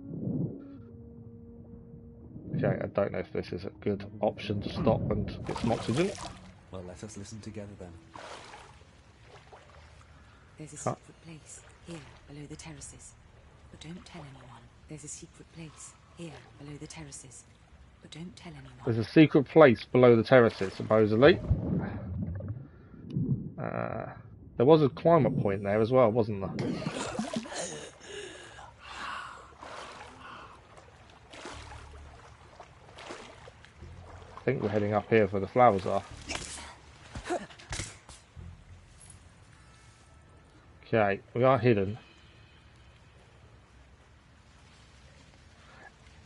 Okay, I don't know if this is a good option to stop and get some oxygen. Well, let us listen together then. There's a secret place here below the terraces, but don't tell anyone. There's a secret place here below the terraces, but don't tell anyone. There's a secret place below the terraces, supposedly. There was a climate point there as well, wasn't there? think we're heading up here where the flowers are. Okay, we are hidden.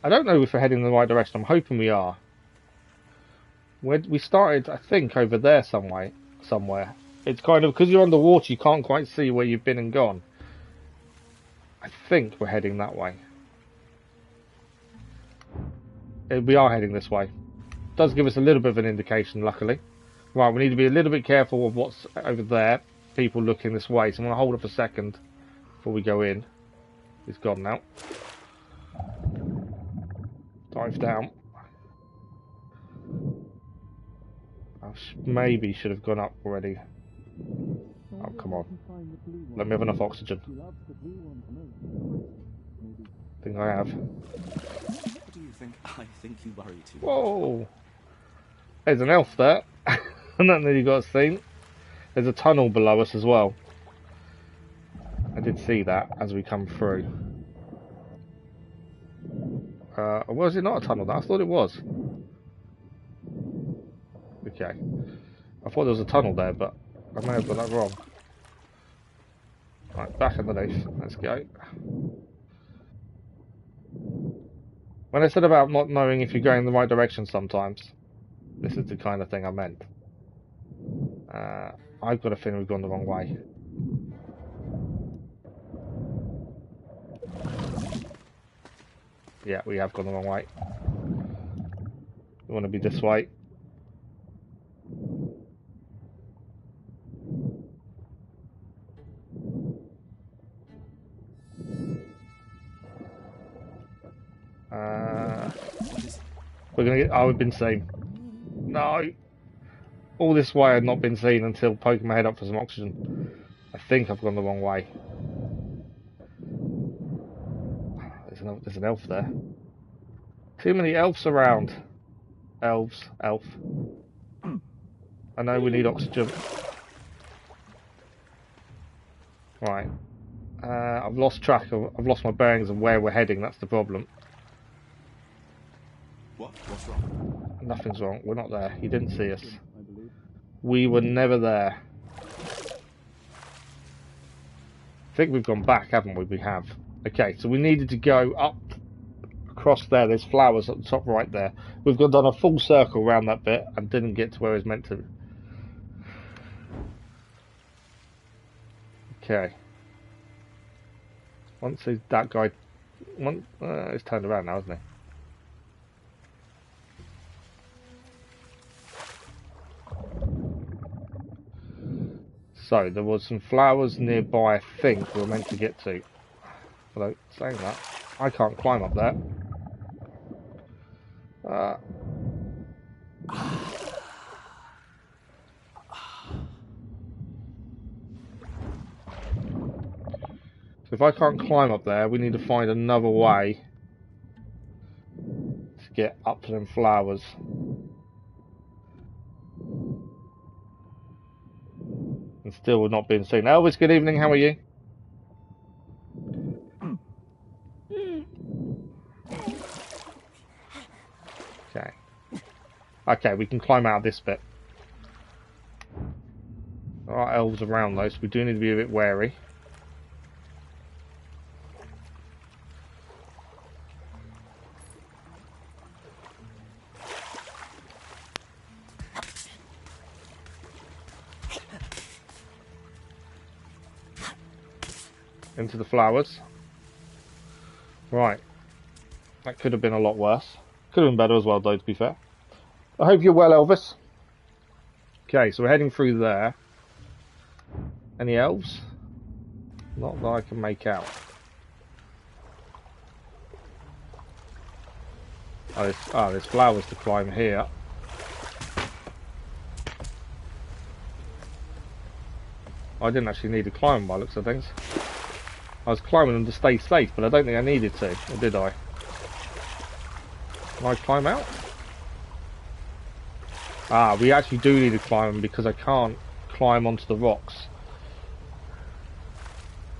I don't know if we're heading in the right direction. I'm hoping we are. We started, I think, over there somewhere. It's kind of, because you're underwater, you can't quite see where you've been and gone. I think we're heading that way. We are heading this way. Does give us a little bit of an indication, luckily. Right, we need to be a little bit careful of what's over there. People looking this way, so I'm going to hold up a second before we go in. He's gone now. Dive down. I maybe should have gone up already. Oh, come on. Let me have enough oxygen. I think I have. What do you think? I think you worry too much. Whoa! There's an elf there. And that nearly got us seen. There's a tunnel below us as well. I did see that as we come through. Was it not a tunnel? I thought it was. Okay. I thought there was a tunnel there, but I may have got that wrong. Right, back underneath. Let's go. When I said about not knowing if you're going in the right direction sometimes, this is the kind of thing I meant. I've got a feeling we've gone the wrong way. Yeah, we have gone the wrong way. We want to be this way. We're gonna get. Oh, we've been seen. No. All this way I've not been seen until poking my head up for some oxygen. I think I've gone the wrong way. There's an elf there. Too many elves around. Elves. Elf. I know we need oxygen. Right. I've lost track of. I've lost my bearings of where we're heading. That's the problem. What's wrong? Nothing's wrong. We're not there. He didn't see us. We were never there. I think we've gone back, haven't we? We have. Okay, so we needed to go up across there. There's flowers at the top right there. We've done a full circle around that bit and didn't get to where it's meant to. Okay. Once that guy... he's turned around now, hasn't he? So, there was some flowers nearby, I think, we were meant to get to. Although, saying that, I can't climb up there. So if I can't climb up there, we need to find another way to get up to them flowers. And still we're not being seen. Elvis, good evening, how are you? Okay. Okay, we can climb out of this bit. There are elves around though, so we do need to be a bit wary. Into the flowers. Right. That could have been a lot worse. Could have been better as well, though, to be fair. I hope you're well, Elvis. Okay, so we're heading through there. Any elves? Not that I can make out. Oh, there's flowers to climb here. I didn't actually need to climb by the looks of things. I was climbing them to stay safe, but I don't think I needed to, or did I? Can I climb out? Ah, we actually do need to climb them because I can't climb onto the rocks.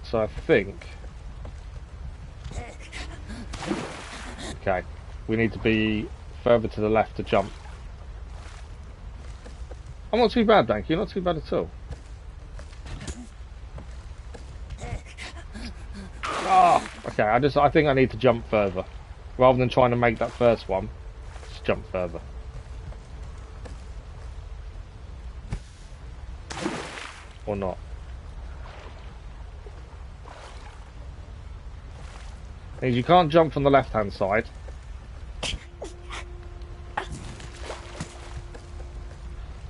So I think... Okay, we need to be further to the left to jump. I'm not too bad, thank you. Not too bad at all. Oh, okay. I think I need to jump further, rather than trying to make that first one. Just jump further. Or not. Means you can't jump from the left-hand side.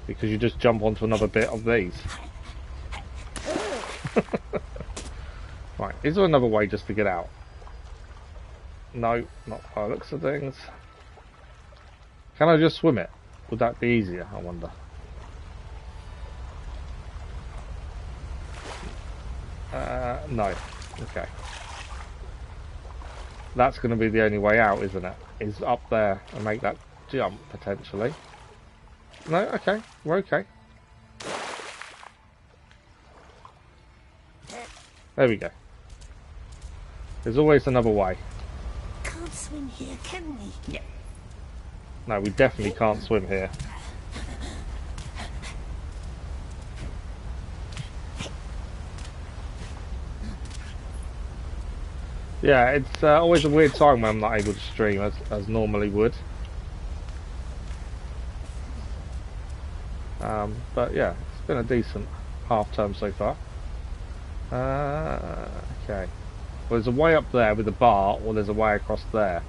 Because you just jump onto another bit of these. Right, is there another way just to get out? No, not by the looks of things. Can I just swim it? Would that be easier, I wonder? No. Okay. That's going to be the only way out, isn't it? Is up there and make that jump, potentially. No? Okay. We're okay. There we go. There's always another way. Can't swim here, can we? No, we definitely can't swim here. Yeah, it's always a weird time when I'm not able to stream as normally would. But yeah, it's been a decent half term so far. Okay. Well, there's a way up there with the bar, or there's a way across there.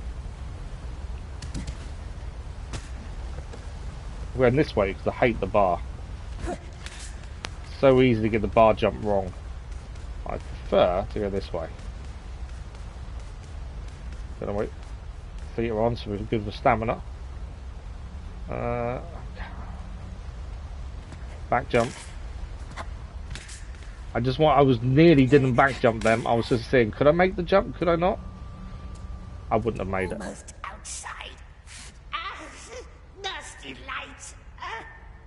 We're going this way because I hate the bar. So easy to get the bar jump wrong. I prefer to go this way. Gonna wait. Feet are on, so we're good for stamina. Back jump. I was nearly didn't back jump them. I was just saying, could I make the jump? Could I not? I wouldn't have made it. Almost outside. Nasty lights.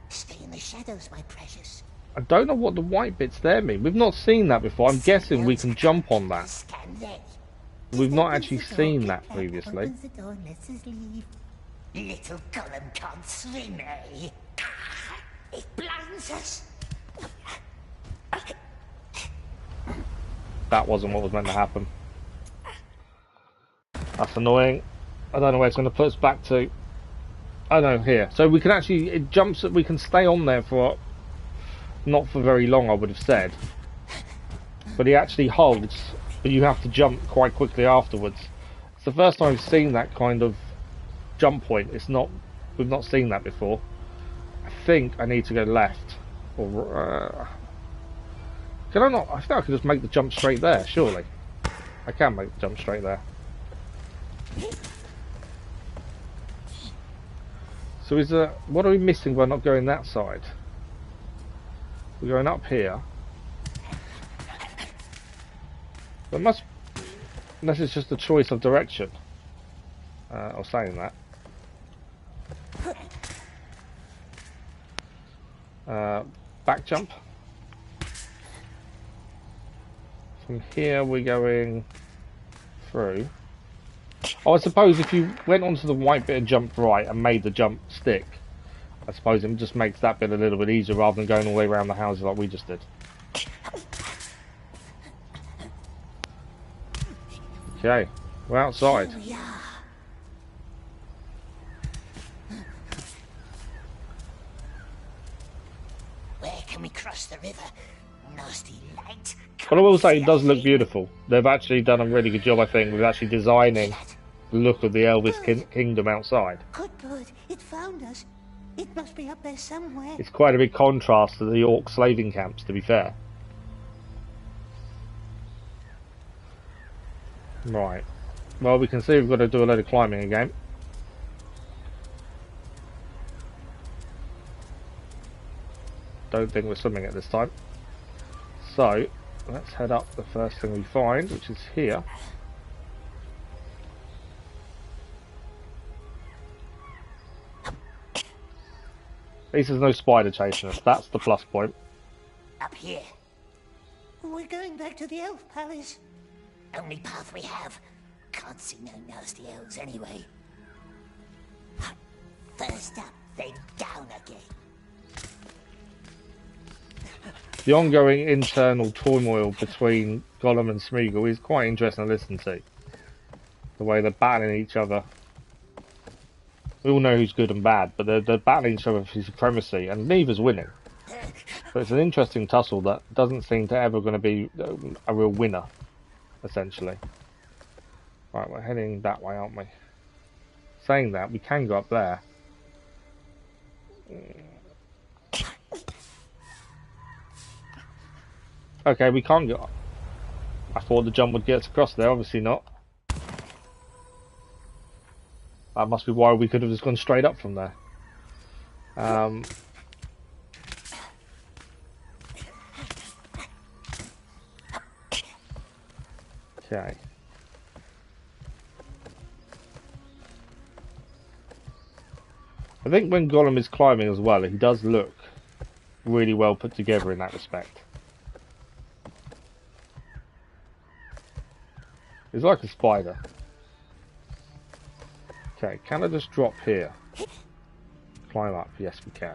Stay in the shadows, my precious. I don't know what the white bits there mean. We've not seen that before. I'm guessing we can jump on that. We've not actually seen that previously. Opens the door and lets us leave. Little Gollum can't swim, eh? It blinds us. That wasn't what was meant to happen. That's annoying. I don't know where it's going to put us back to. Oh no, here. So we can actually, it jumps, we can stay on there for, not for very long I would have said. But he actually holds, but you have to jump quite quickly afterwards. It's the first time I've seen that kind of jump point. We've not seen that before. I think I need to go left. Or, can I not? I think I can just make the jump straight there, surely. I can make the jump straight there. So what are we missing by not going that side? We're going up here. Unless it's just a choice of direction. I was saying that. Back jump. From here we're going through. Oh, I suppose if you went onto the white bit and jumped right and made the jump stick, I suppose it just makes that bit a little bit easier rather than going all the way around the houses like we just did. Okay, we're outside. Here we are. Where can we cross the river? Nasty light. But I will say it does look beautiful. They've actually done a really good job, I think, with actually designing the look of the Elves kingdom outside. Good bird, it found us. It must be up there somewhere. It's quite a big contrast to the orc slaving camps, to be fair. Right. Well, we can see we've got to do a load of climbing again. Don't think we're swimming at this time. So, let's head up the first thing we find, which is here. At least there's no spider chasing us. That's the plus point. Up here. We're going back to the elf palace. Only path we have. Can't see no nasty elves anyway. First up, then down again. the ongoing internal turmoil between Gollum and Smeagol is quite interesting to listen to. The way they're battling each other. We all know who's good and bad, but they're battling each other for supremacy, and neither's winning. So it's an interesting tussle that doesn't seem to ever going to be a real winner, essentially. Right, we're heading that way, aren't we? Saying that, we can go up there. Okay, we can't go up. I thought the jump would get us across there, obviously not. That must be why we could have just gone straight up from there. Okay. I think when Gollum is climbing as well, he does look really well put together in that respect. He's like a spider. Okay, can I just drop here? Climb up, yes we can.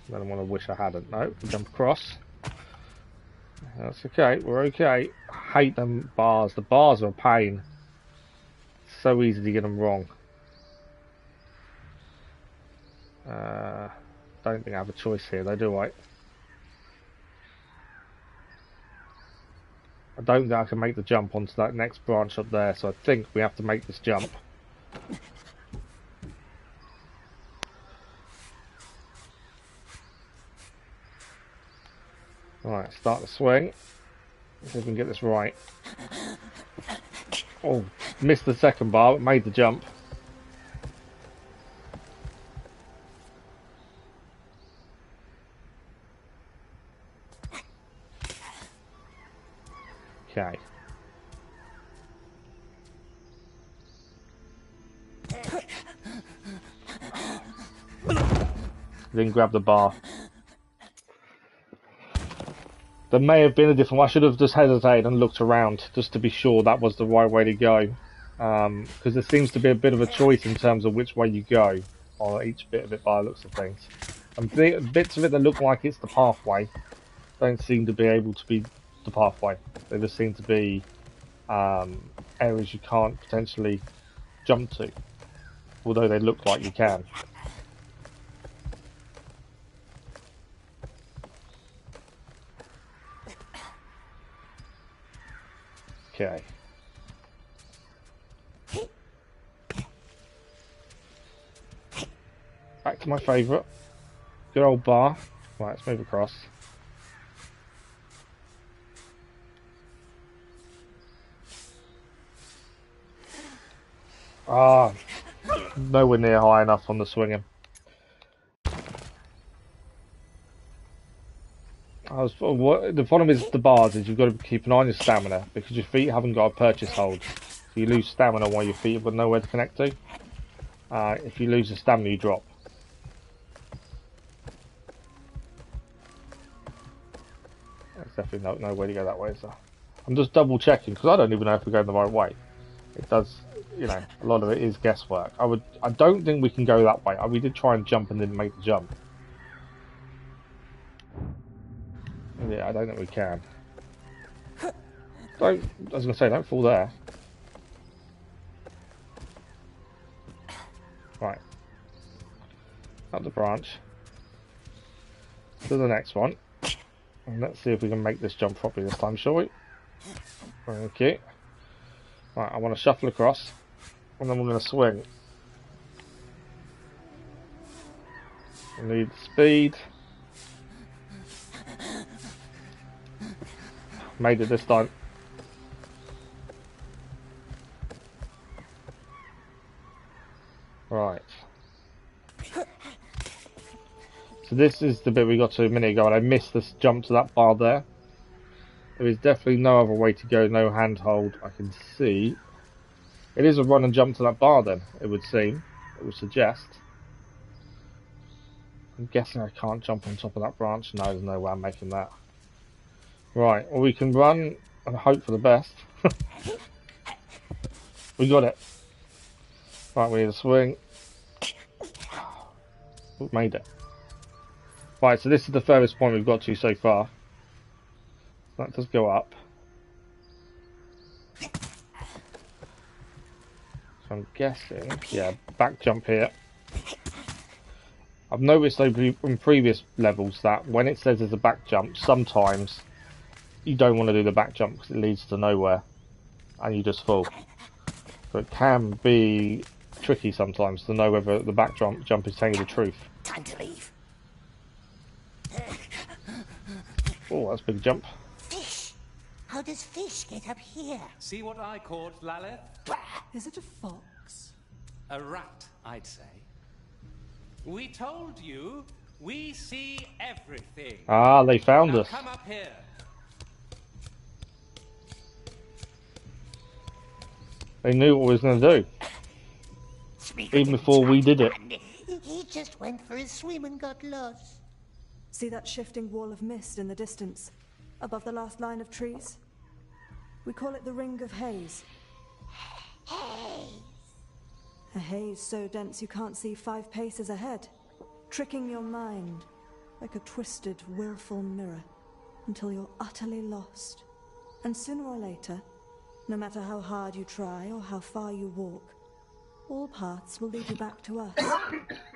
I don't want to wish I hadn't. No, jump across. That's okay, we're okay. I hate them bars. The bars are a pain. So easy to get them wrong. Don't think I have a choice here though, do I? I don't think I can make the jump onto that next branch up there, so I think we have to make this jump. Alright, start the swing. See if we can get this right. Oh, missed the second bar, but made the jump. Okay. Didn't grab the bar. There may have been a different one. I should have just hesitated and looked around just to be sure that was the right way to go. Because there seems to be a bit of a choice in terms of which way you go on each bit of it by the looks of things. And bits of it that look like it's the pathway don't seem to be able to be the pathway. They just seem to be areas you can't potentially jump to, although they look like you can. Okay. Back to my favourite. Good old bar. Right, let's move across. Ah, nowhere near high enough on the swinging. The problem is the bars is you've got to keep an eye on your stamina because your feet haven't got a purchase hold. So you lose stamina while your feet have got nowhere to connect to. If you lose the stamina, you drop. There's definitely no way to go that way, so I'm just double checking because I don't even know if we're going the right way. It does, you know, a lot of it is guesswork. I don't think we can go that way. We did try and jump and didn't make the jump. Yeah, I don't think we can. I was gonna say, don't fall there. Right. Up the branch. To the next one. And let's see if we can make this jump properly this time, shall we? Okay. Right, I want to shuffle across. And then we're going to swing. We need speed. Made it this time. Right. So this is the bit we got to a minute ago, and I missed this jump to that bar there. There is definitely no other way to go, no handhold I can see. It is a run and jump to that bar then, it would seem. It would suggest. I'm guessing I can't jump on top of that branch. No, there's no way I'm making that. Right, well we can run and hope for the best. We got it. Right, we need a swing. We've made it. Right, so this is the furthest point we've got to so far. That does go up. So I'm guessing, yeah, back jump here. I've noticed in previous levels that when it says there's a back jump, sometimes you don't want to do the back jump because it leads to nowhere and you just fall. So it can be tricky sometimes to know whether the back jump is telling you the truth. Time to leave. Oh, that's a big jump. Fish! How does fish get up here? See what I caught, Laleth? Is it a fox? A rat, I'd say. We told you, we see everything. Ah, they found now us. Come up here. They knew what we was going to do. Even before we did it. He just went for a swim and got lost. See that shifting wall of mist in the distance, above the last line of trees? We call it the Ring of Haze. Hey! A haze so dense you can't see 5 paces ahead, tricking your mind like a twisted, willful mirror until you're utterly lost. And sooner or later, no matter how hard you try or how far you walk, all paths will lead you back to us,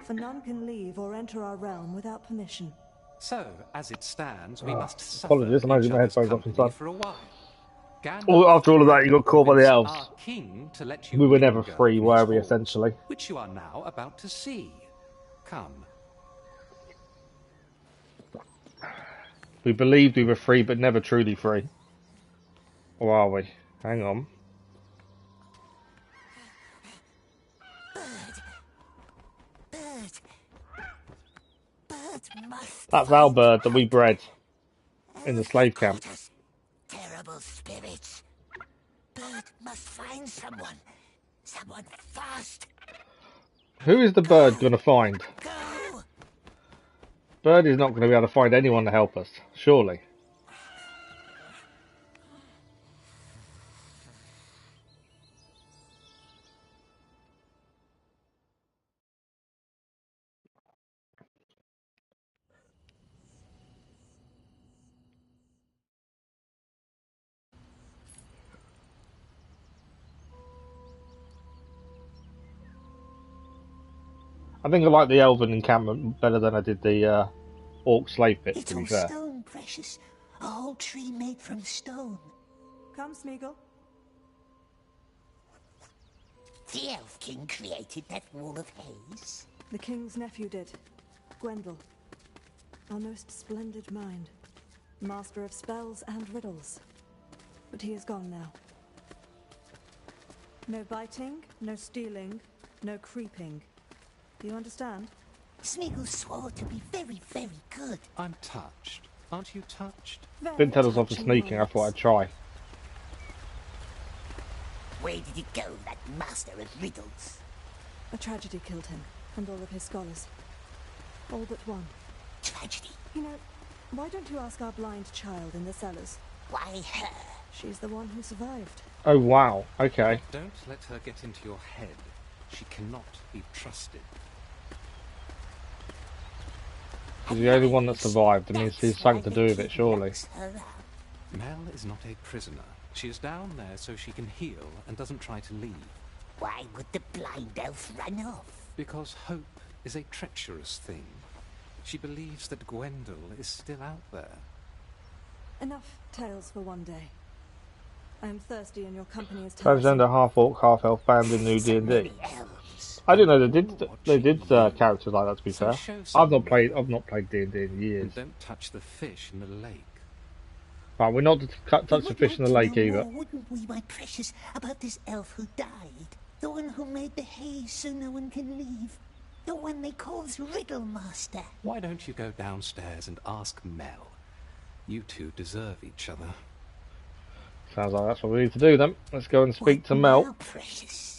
for none can leave or enter our realm without permission. So, as it stands, we must suffer Apologies, I'm having each my other's headphones off company inside. for a while. After all of that, you got caught by the elves. Our king to let you We were never linger free, in were his we, halls, essentially? which you are now about to see. Come. We believed we were free, but never truly free. Or are we? Hang on. Bird must. That's our bird that we bred in the slave camp. Terrible spirits. Bird must find someone. Someone fast. Who is the bird going to find? Go! Bird is not going to be able to find anyone to help us, surely. I think I like the elven encampment better than I did the orc slave pit, It's to be all fair. stone, precious. A whole tree made from stone. Come, Smeagol. The Elf King created that wall of haze. The king's nephew did. Gwendol. Our most splendid mind. Master of spells and riddles. But he is gone now. No biting, no stealing, no creeping. Do you understand? Smeagol swore to be very, very good. I'm touched. Aren't you touched? Didn't tell us off for sneaking, I thought I'd try. Where did it go, that master of riddles? A tragedy killed him, and all of his scholars. All but one. Tragedy? You know, why don't you ask our blind child in the cellars? Why her? She's the one who survived. Oh wow, okay. Don't let her get into your head. She cannot be trusted. She's the only one that survived. It means she's something to do with it, surely. Mell is not a prisoner. She is down there so she can heal and doesn't try to leave. Why would the blind elf run off? Because hope is a treacherous thing. She believes that Gwendol is still out there. Enough tales for one day. I am thirsty and your company is Transgender, half-orc, half-elf band in new D&D. I didn't know they did characters like that, to be fair. I've not played D&D in years. And don't touch the fish in the lake. Right, we're not to touch the fish in the lake either. Wouldn't we, my precious, about this elf who died? The one who made the haze so no one can leave. The one they call Riddle Master. Why don't you go downstairs and ask Mell? You two deserve each other. Sounds like that's what we need to do then. Let's go and speak to Mell. Now, precious.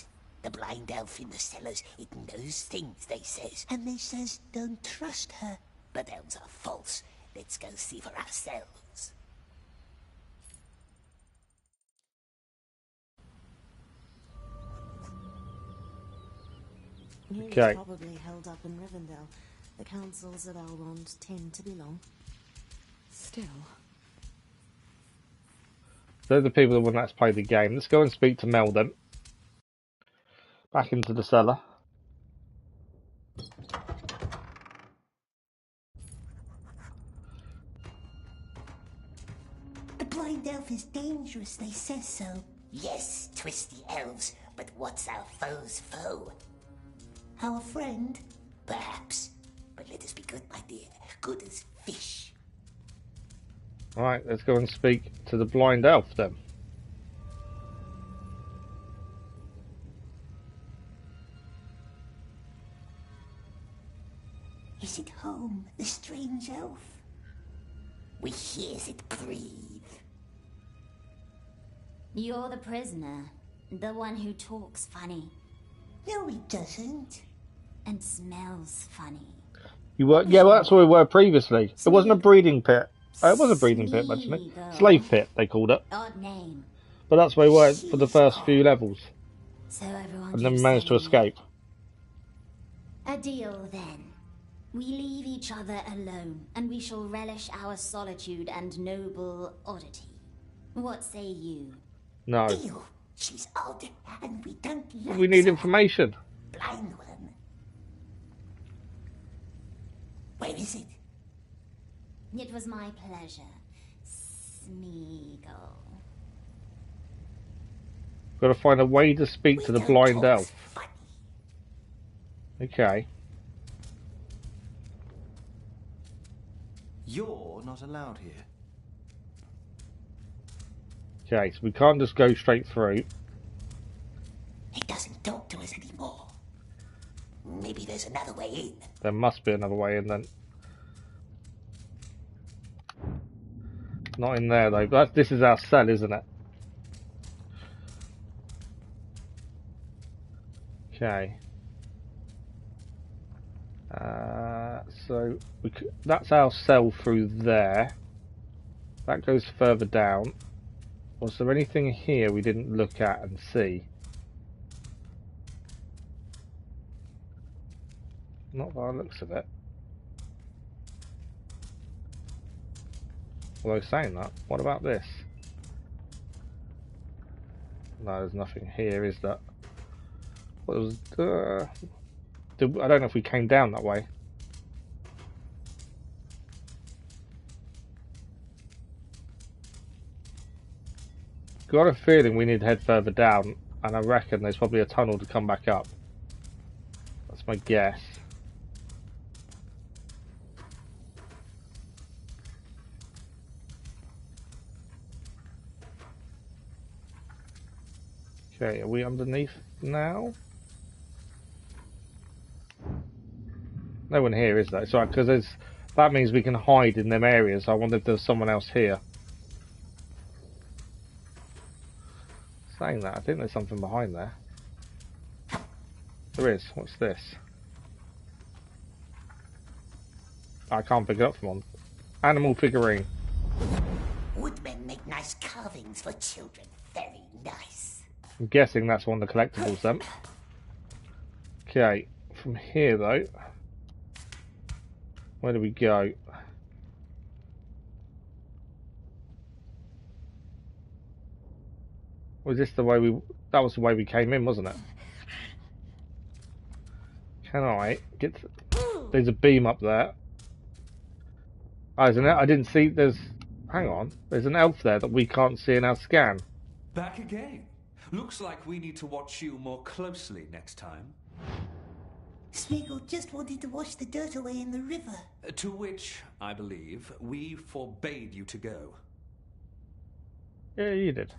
The blind elf in the cellars, it knows things, they says. And they says don't trust her. But elves are false. Let's go see for ourselves. He was Okay. probably held up in Rivendell. The councils of Elrond tend to be long. Still. They're the people that want us to play the game. Let's go and speak to Mell then. Back into the cellar. The blind elf is dangerous, they say so. Yes, twisty elves, but what's our foe's foe? Our friend? Perhaps. But let us be good, my dear. Good as fish. Alright, let's go and speak to the blind elf then. Is it home, the strange elf? We hears it breathe. You're the prisoner. The one who talks funny. No, he doesn't. And smells funny. You were, yeah, well, that's where we were previously. It wasn't a breeding pit. It was a breeding pit, actually. Slave pit, they called it. Odd name. But that's where we were for the first few levels. So everyone And then we managed to escape. A deal then. We leave each other alone, and we shall relish our solitude and noble oddity. What say you? No. Deal. She's odd, and we don't like We need her. information. Blind one. Where is it? It was my pleasure, Smeagol. Got to find a way to speak to the blind elf. Okay. You're not allowed here. Okay, so we can't just go straight through. It doesn't talk to us anymore. Maybe there's another way in. There must be another way in then. Not in there though, but this is our cell, isn't it? Okay. So that's our cell through there. That goes further down. Was there anything here we didn't look at and see? Not by the looks of it. Although saying that, what about this? No, there's nothing here, is there? What was? I don't know if we came down that way. Got a feeling we need to head further down, and I reckon there's probably a tunnel to come back up. That's my guess. Okay, are we underneath now? No one here, is there? It's alright, because that means we can hide in them areas. I wonder if there's someone else here. Saying that, I think there's something behind there. There is. What's this? I can't pick it up from one. Animal figurine. Woodmen make nice carvings for children. Very nice. I'm guessing that's one of the collectibles then. Okay, from here though, where do we go? Was this the way we... That was the way we came in, wasn't it? Can I get... There's a beam up there. Oh, isn't it? I didn't see... There's... Hang on. There's an elf there that we can't see in our scan. Back again. Looks like we need to watch you more closely next time. Smeagol just wanted to wash the dirt away in the river. To which, I believe, we forbade you to go. Yeah, you did.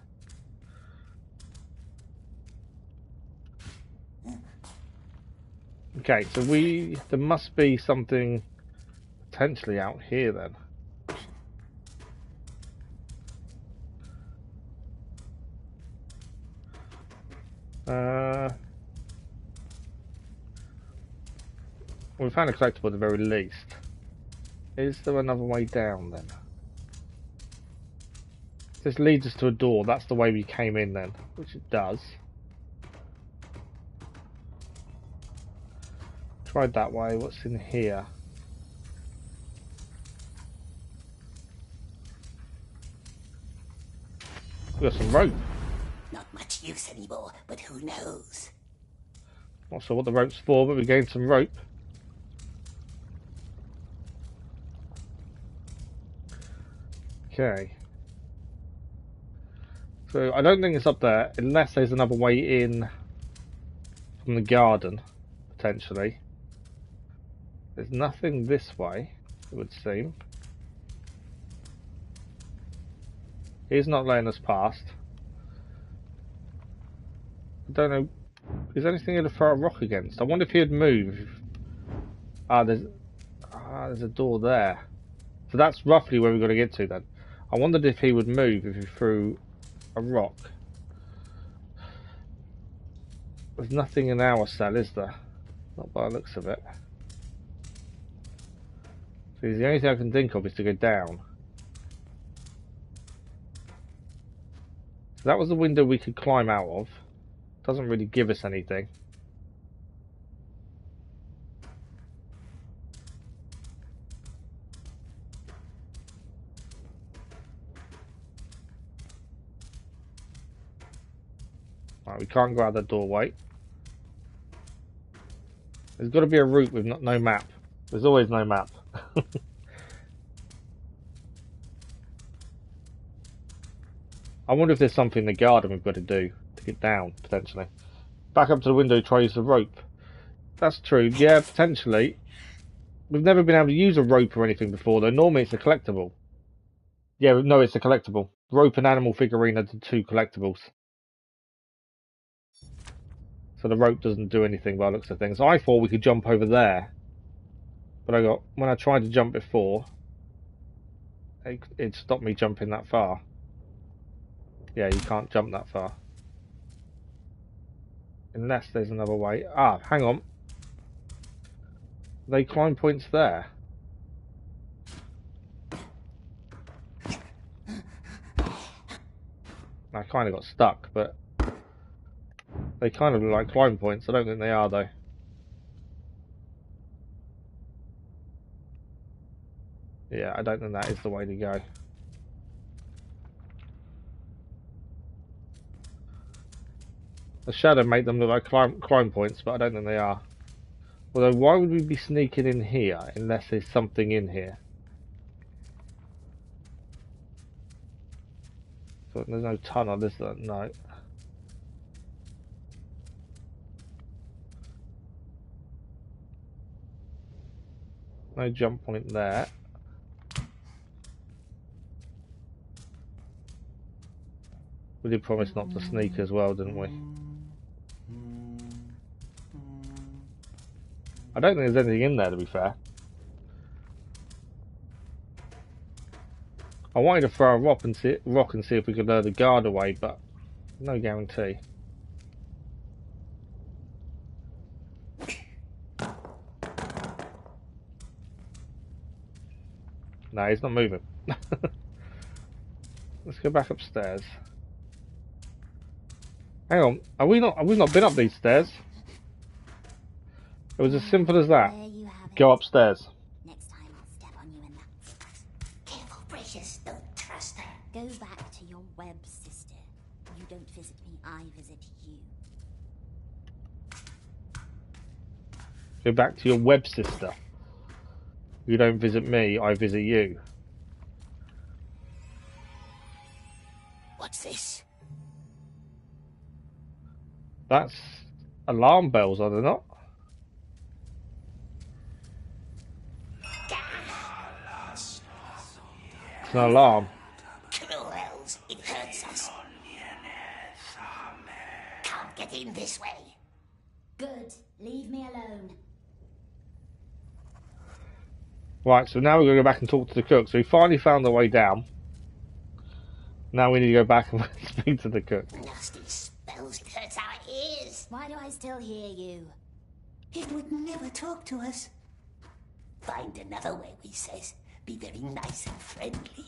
Okay, so there must be something potentially out here then. We found a collectible at the very least. Is there another way down then? This leads us to a door. That's the way we came in then, which it does. Tried that way. What's in here? We got some rope. Not much use anymore, but who knows? Not sure what the rope's for, but we gained some rope. Okay. So I don't think it's up there, unless there's another way in from the garden, potentially. There's nothing this way, it would seem. He's not letting us past. I don't know. Is there anything here to throw a rock against? I wonder if he'd move. There's a door there. So that's roughly where we've got to get to then. I wondered if he would move if he threw a rock. There's nothing in our cell, is there? Not by the looks of it. So the only thing I can think of is to go down. So that was the window we could climb out of. Doesn't really give us anything. Right, we can't go out the doorway. There's got to be a route with no map. There's always no map. I wonder if there's something in the garden we've got to do to get down, potentially. Back up to the window, try to use the rope. That's true, yeah, potentially. We've never been able to use a rope or anything before, though. Normally it's a collectible. Yeah, no, it's a collectible. Rope and animal figurine are the two collectibles. So the rope doesn't do anything by the looks of things. I thought we could jump over there. But when I tried to jump before, it stopped me jumping that far. Yeah, you can't jump that far. Unless there's another way. Ah, hang on. They climb points there. I kind of got stuck, but they kind of look like climb points. I don't think they are, though. Yeah, I don't think that is the way to go. The shadow made them look like climb points, but I don't think they are. Although, why would we be sneaking in here unless there's something in here? So there's no tunnel, is there? No. No jump point there. We did promise not to sneak as well, didn't we? I don't think there's anything in there, to be fair. I wanted to throw a rock and see if we could lure the guard away, but no guarantee. No, he's not moving. Let's go back upstairs. Hang on, have we not been up these stairs? It was as simple as that. Go upstairs. Next time I'll step on you in that. Careful, precious. Don't trust her. Go back to your web, sister. You don't visit me, I visit you. Go back to your web sister. You don't visit me, I visit you. What's this? That's alarm bells, are they not? It's an alarm. Cruel elves, it hurts us. Can't get in this way. Good. Leave me alone. Right, so now we're going to go back and talk to the cook. So we finally found the way down. Now we need to go back and speak to the cook. Nasty spells, it hurts our ears. Why do I still hear you? It would never talk to us. Find another way, he says. Be very nice and friendly.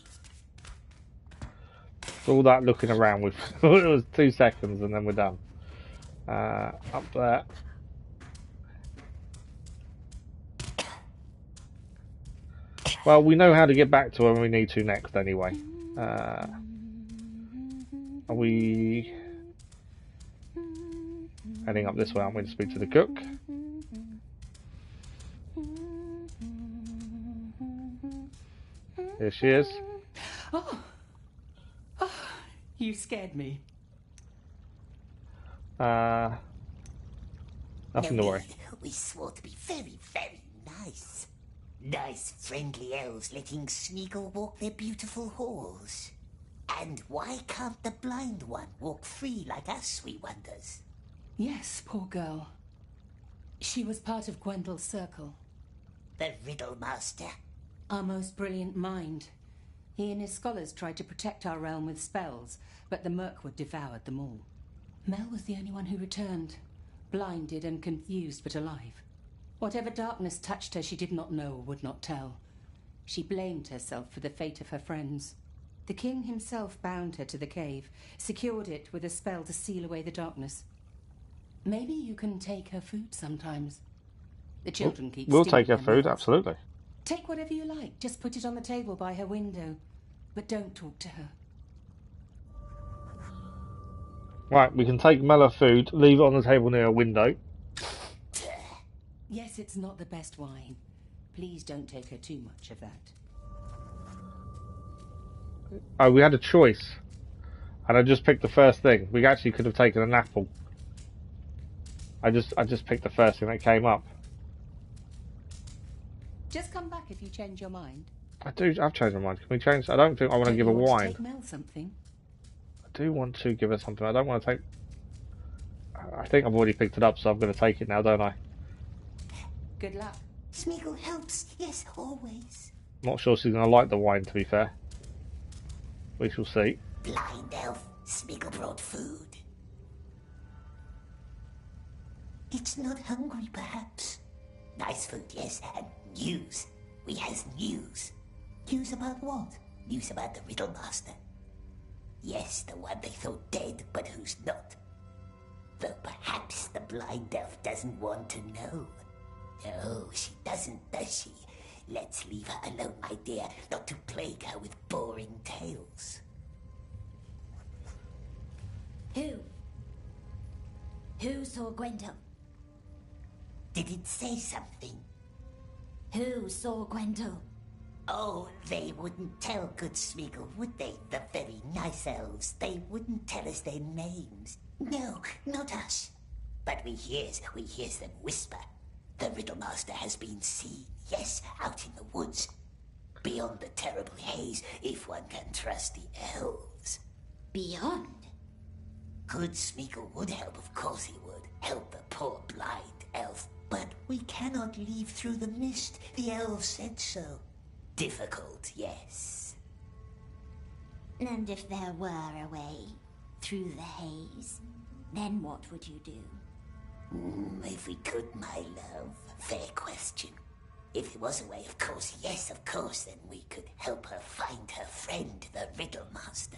All that looking around with it was 2 seconds and then we're done. Up there. Well, we know how to get back to where we need to next anyway. Are we heading up this way, aren't we, to speak to the cook? Here she is. Oh, you scared me. Nothing to worry. We swore to be very, very nice. Nice, friendly elves letting Smeagol walk their beautiful halls. And why can't the blind one walk free like us, we wonders? Yes, poor girl. She was part of Gwendel's circle. The Riddle Master. Our most brilliant mind. He and his scholars tried to protect our realm with spells, but the Mirkwood devoured them all. Mell was the only one who returned, blinded and confused but alive. Whatever darkness touched her, she did not know or would not tell. She blamed herself for the fate of her friends. The king himself bound her to the cave, secured it with a spell to seal away the darkness. Maybe you can take her food sometimes. The children keep We'll stealing take her her food, meals. absolutely. Take whatever you like. Just put it on the table by her window. But don't talk to her. Right, we can take Mell her food, leave it on the table near a window. Yes, it's not the best wine. Please don't take her too much of that. Oh, we had a choice. And I just picked the first thing. We actually could have taken an apple. I just picked the first thing that came up. Just come back if you change your mind. I've changed my mind. Can we change? I don't think I want to give her wine. Take Mell something. I do want to give her something. I don't want to take... I think I've already picked it up, so I'm going to take it now, don't I? Good luck. Smeagol helps, yes, always. I'm not sure she's going to like the wine, to be fair. We shall see. Blind elf, Smeagol brought food. It's not hungry, perhaps. Nice food, yes, and news. We has news. News about what? News about the Riddle Master. Yes, the one they thought dead, but who's not. Though perhaps the blind elf doesn't want to know. No, she doesn't, does she? Let's leave her alone, my dear, not to plague her with boring tales. Who saw Gwendol? Did it say something? Who saw Gwendol? Oh, they wouldn't tell good Smeagol, would they? The very nice elves. They wouldn't tell us their names. No, not us. But we hears them whisper. The Riddle Master has been seen, yes, out in the woods. Beyond the terrible haze, if one can trust the elves. Beyond? Good Smeagol would help, of course he would. Help the poor blind elf. But we cannot leave through the mist. The elves said so. Difficult, yes. And if there were a way through the haze, then what would you do? If we could, my love. Fair question. If there was a way, of course, yes, of course, then we could help her find her friend, the Riddle Master.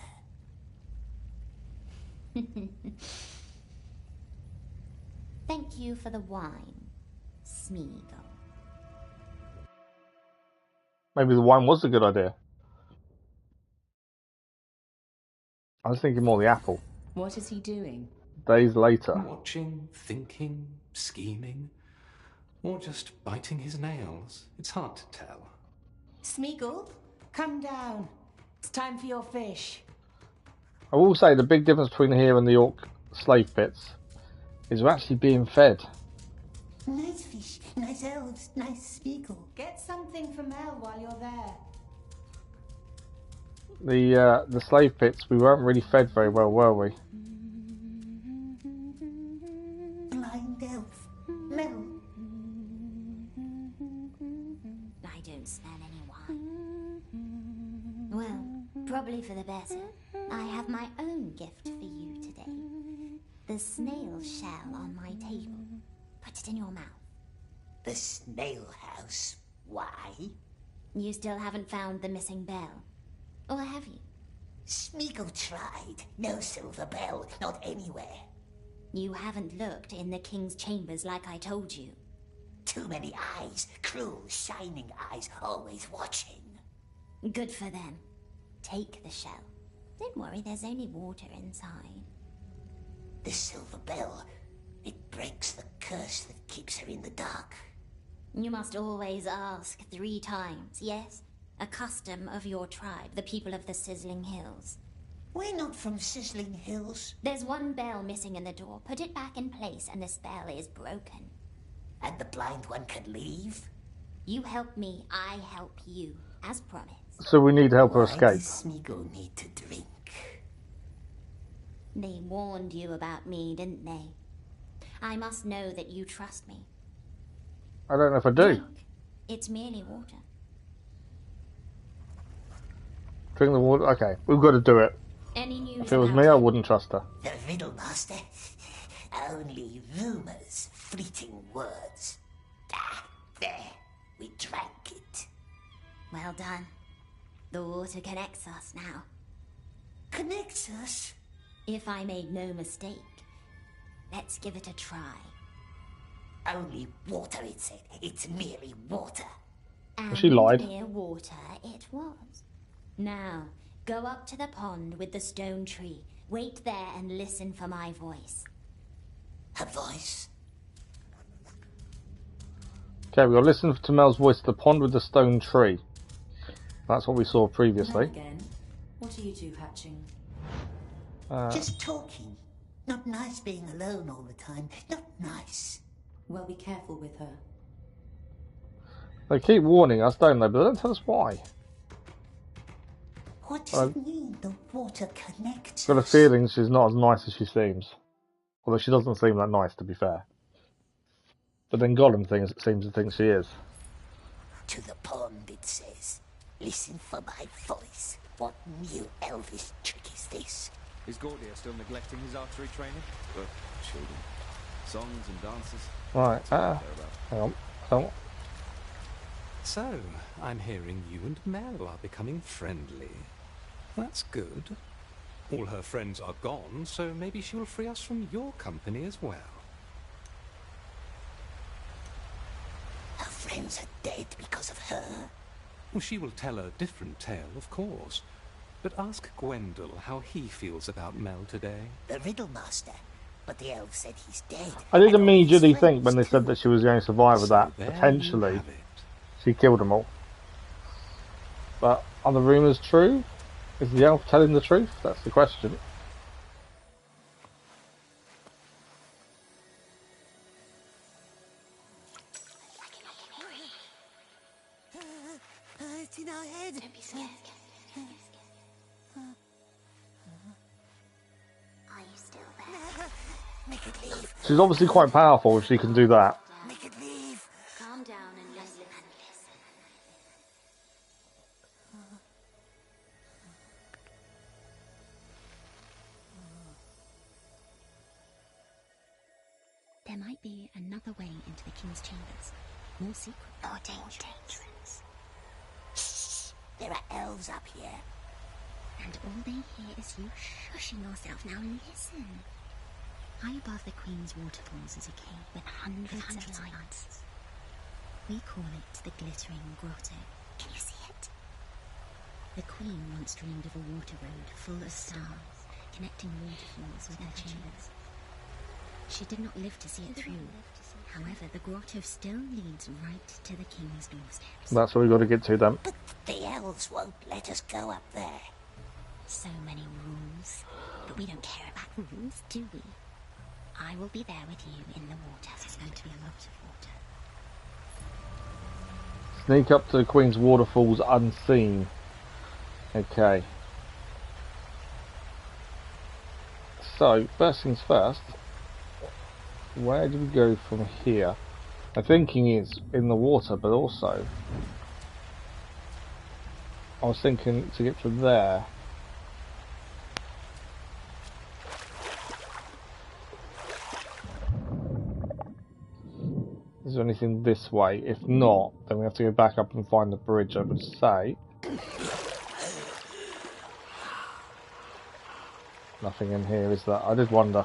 Thank you for the wine, Smeagol. Maybe the wine was a good idea. I was thinking more the apple. What is he doing? Days later. Watching, thinking, scheming, or just biting his nails. It's hard to tell. Smeagol, come down. It's time for your fish. I will say the big difference between here and the orc slave pits is we're actually being fed. Nice fish, nice elves, nice Smeagol. Get something for Mell while you're there. The slave pits, we weren't really fed very well, were we? Blind elf, Mell. I don't smell any wine. Well, probably for the better. I have my own gift for you today. The snail shell on my table. Put it in your mouth. The snail house? Why? You still haven't found the missing bell. Or have you? Smeagol tried. No silver bell, not anywhere. You haven't looked in the king's chambers like I told you. Too many eyes, cruel, shining eyes, always watching. Good for them. Take the shell. Don't worry, there's only water inside. The silver bell. It breaks the curse that keeps her in the dark. You must always ask 3 times, yes? A custom of your tribe, the people of the Sizzling Hills. We're not from Sizzling Hills. There's one bell missing in the door. Put it back in place and the spell is broken. And the blind one can leave? You help me, I help you, as promised. So we need to help her Why escape. does Smeagol need to drink? They warned you about me, didn't they? I must know that you trust me. I don't know if I do. Drink. It's merely water. Drink the water. Okay, we've got to do it. Any news If it was about me, I him? wouldn't trust her. The Riddle Master? Only rumors, fleeting words. Ah, there. We drank it. Well done. The water connects us now. Connects us? If I made no mistake, let's give it a try. Only water, it said. It's merely water. And She lied. mere water it was. Now, go up to the pond with the stone tree. Wait there and listen for my voice. Her voice? Okay, we'll listen to Mel's voice at the pond with the stone tree. That's what we saw previously. Again. What are you two hatching? Just talking. Not nice being alone all the time. Not nice. Well, be careful with her. They keep warning us, don't they? But they don't tell us why. What does it mean, the water connects I've got a us? feeling she's not as nice as she seems. Although she doesn't seem that nice, to be fair. But then Gollum seems to think she is. To the pond, it says. Listen for my voice. What new elvish trick is this? Is Gordia still neglecting his archery training? But children. Songs and dances. Right, hang on. So, So, I'm hearing you and Mell are becoming friendly. That's good. All her friends are gone, so maybe she will free us from your company as well. Her friends are dead because of her. Well, she will tell a different tale, of course. But ask Gwendol how he feels about Mell today. The Riddle Master. But the elf said he's dead. I did And all his immediately think friends when they said too. that she was the only survivor that There you potentially have it. she killed them all. But are the rumours true? Is the elf telling the truth? That's the question. It's in our head. Don't be scared. Are you still there? Make it leave. She's obviously quite powerful if she can do that. Make it leave. Calm down and listen. There might be another way into the king's chambers. More secret. More dangerous. Shh. There are elves up here. And all they hear is you shushing yourself. Now listen. High above the Queen's waterfalls is a cave with hundreds of lights. We call it the Glittering Grotto. Can you see it? The Queen once dreamed of a water road full of stars, connecting waterfalls with her chambers. She did not live to see it through. However, the grotto still leads right to the King's doorsteps. That's what we've got to get to then. But the elves won't let us go up there. So many rules. But we don't care about rules, do we? I will be there with you in the water. There's going to be a lot of water. Sneak up to the Queen's waterfalls unseen. Okay. So, first things first. Where do we go from here? My thinking is in the water, but also I was thinking to get to there. Is there anything this way? If not, then we have to go back up and find the bridge, I would say. Nothing in here, is there? I did wonder.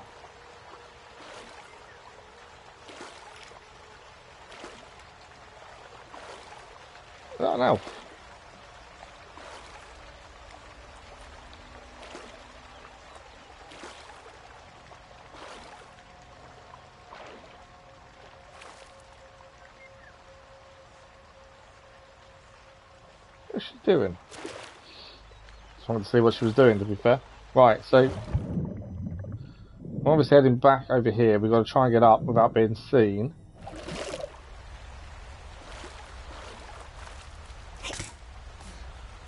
Is that an elf? What's she doing? Just wanted to see what she was doing, to be fair. Right, so we're obviously heading back over here. We've got to try and get up without being seen.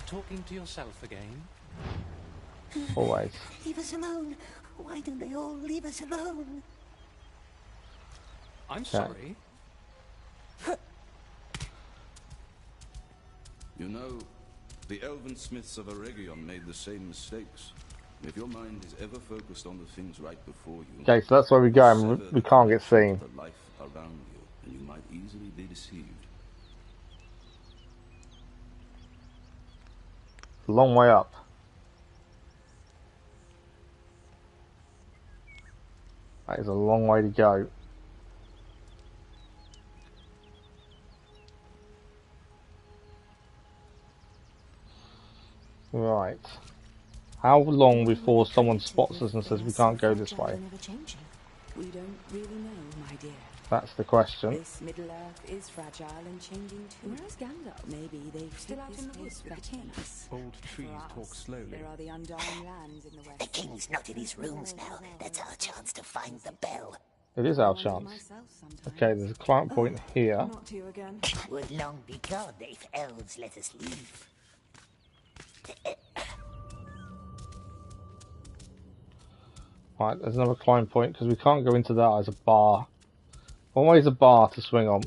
Talking to yourself again? Always. Leave us alone. Why don't they all leave us alone? I'm sorry. You know, the elven smiths of Eregion made the same mistakes. If your mind is ever focused on the things right before you... Okay, so that's where we go, and we can't get seen. ...the life around you, and you might easily be deceived. A long way up. That is a long way to go. Right. How long before someone spots us and says we can't go this way? We don't really know, my dear. That's the question. This Middle Earth is fragile and changing too. Where's Gandalf? Maybe they've still out in the woods with the king. Old trees talk slowly. There are the undying lands in the west. The king's not in his rooms now. That's our chance to find the bell. It is our chance. Okay, there's a client point here. Not you again. Would long be gone if elves let us leave. Right, there's another climb point because we can't go into that as a bar. Always a bar to swing on.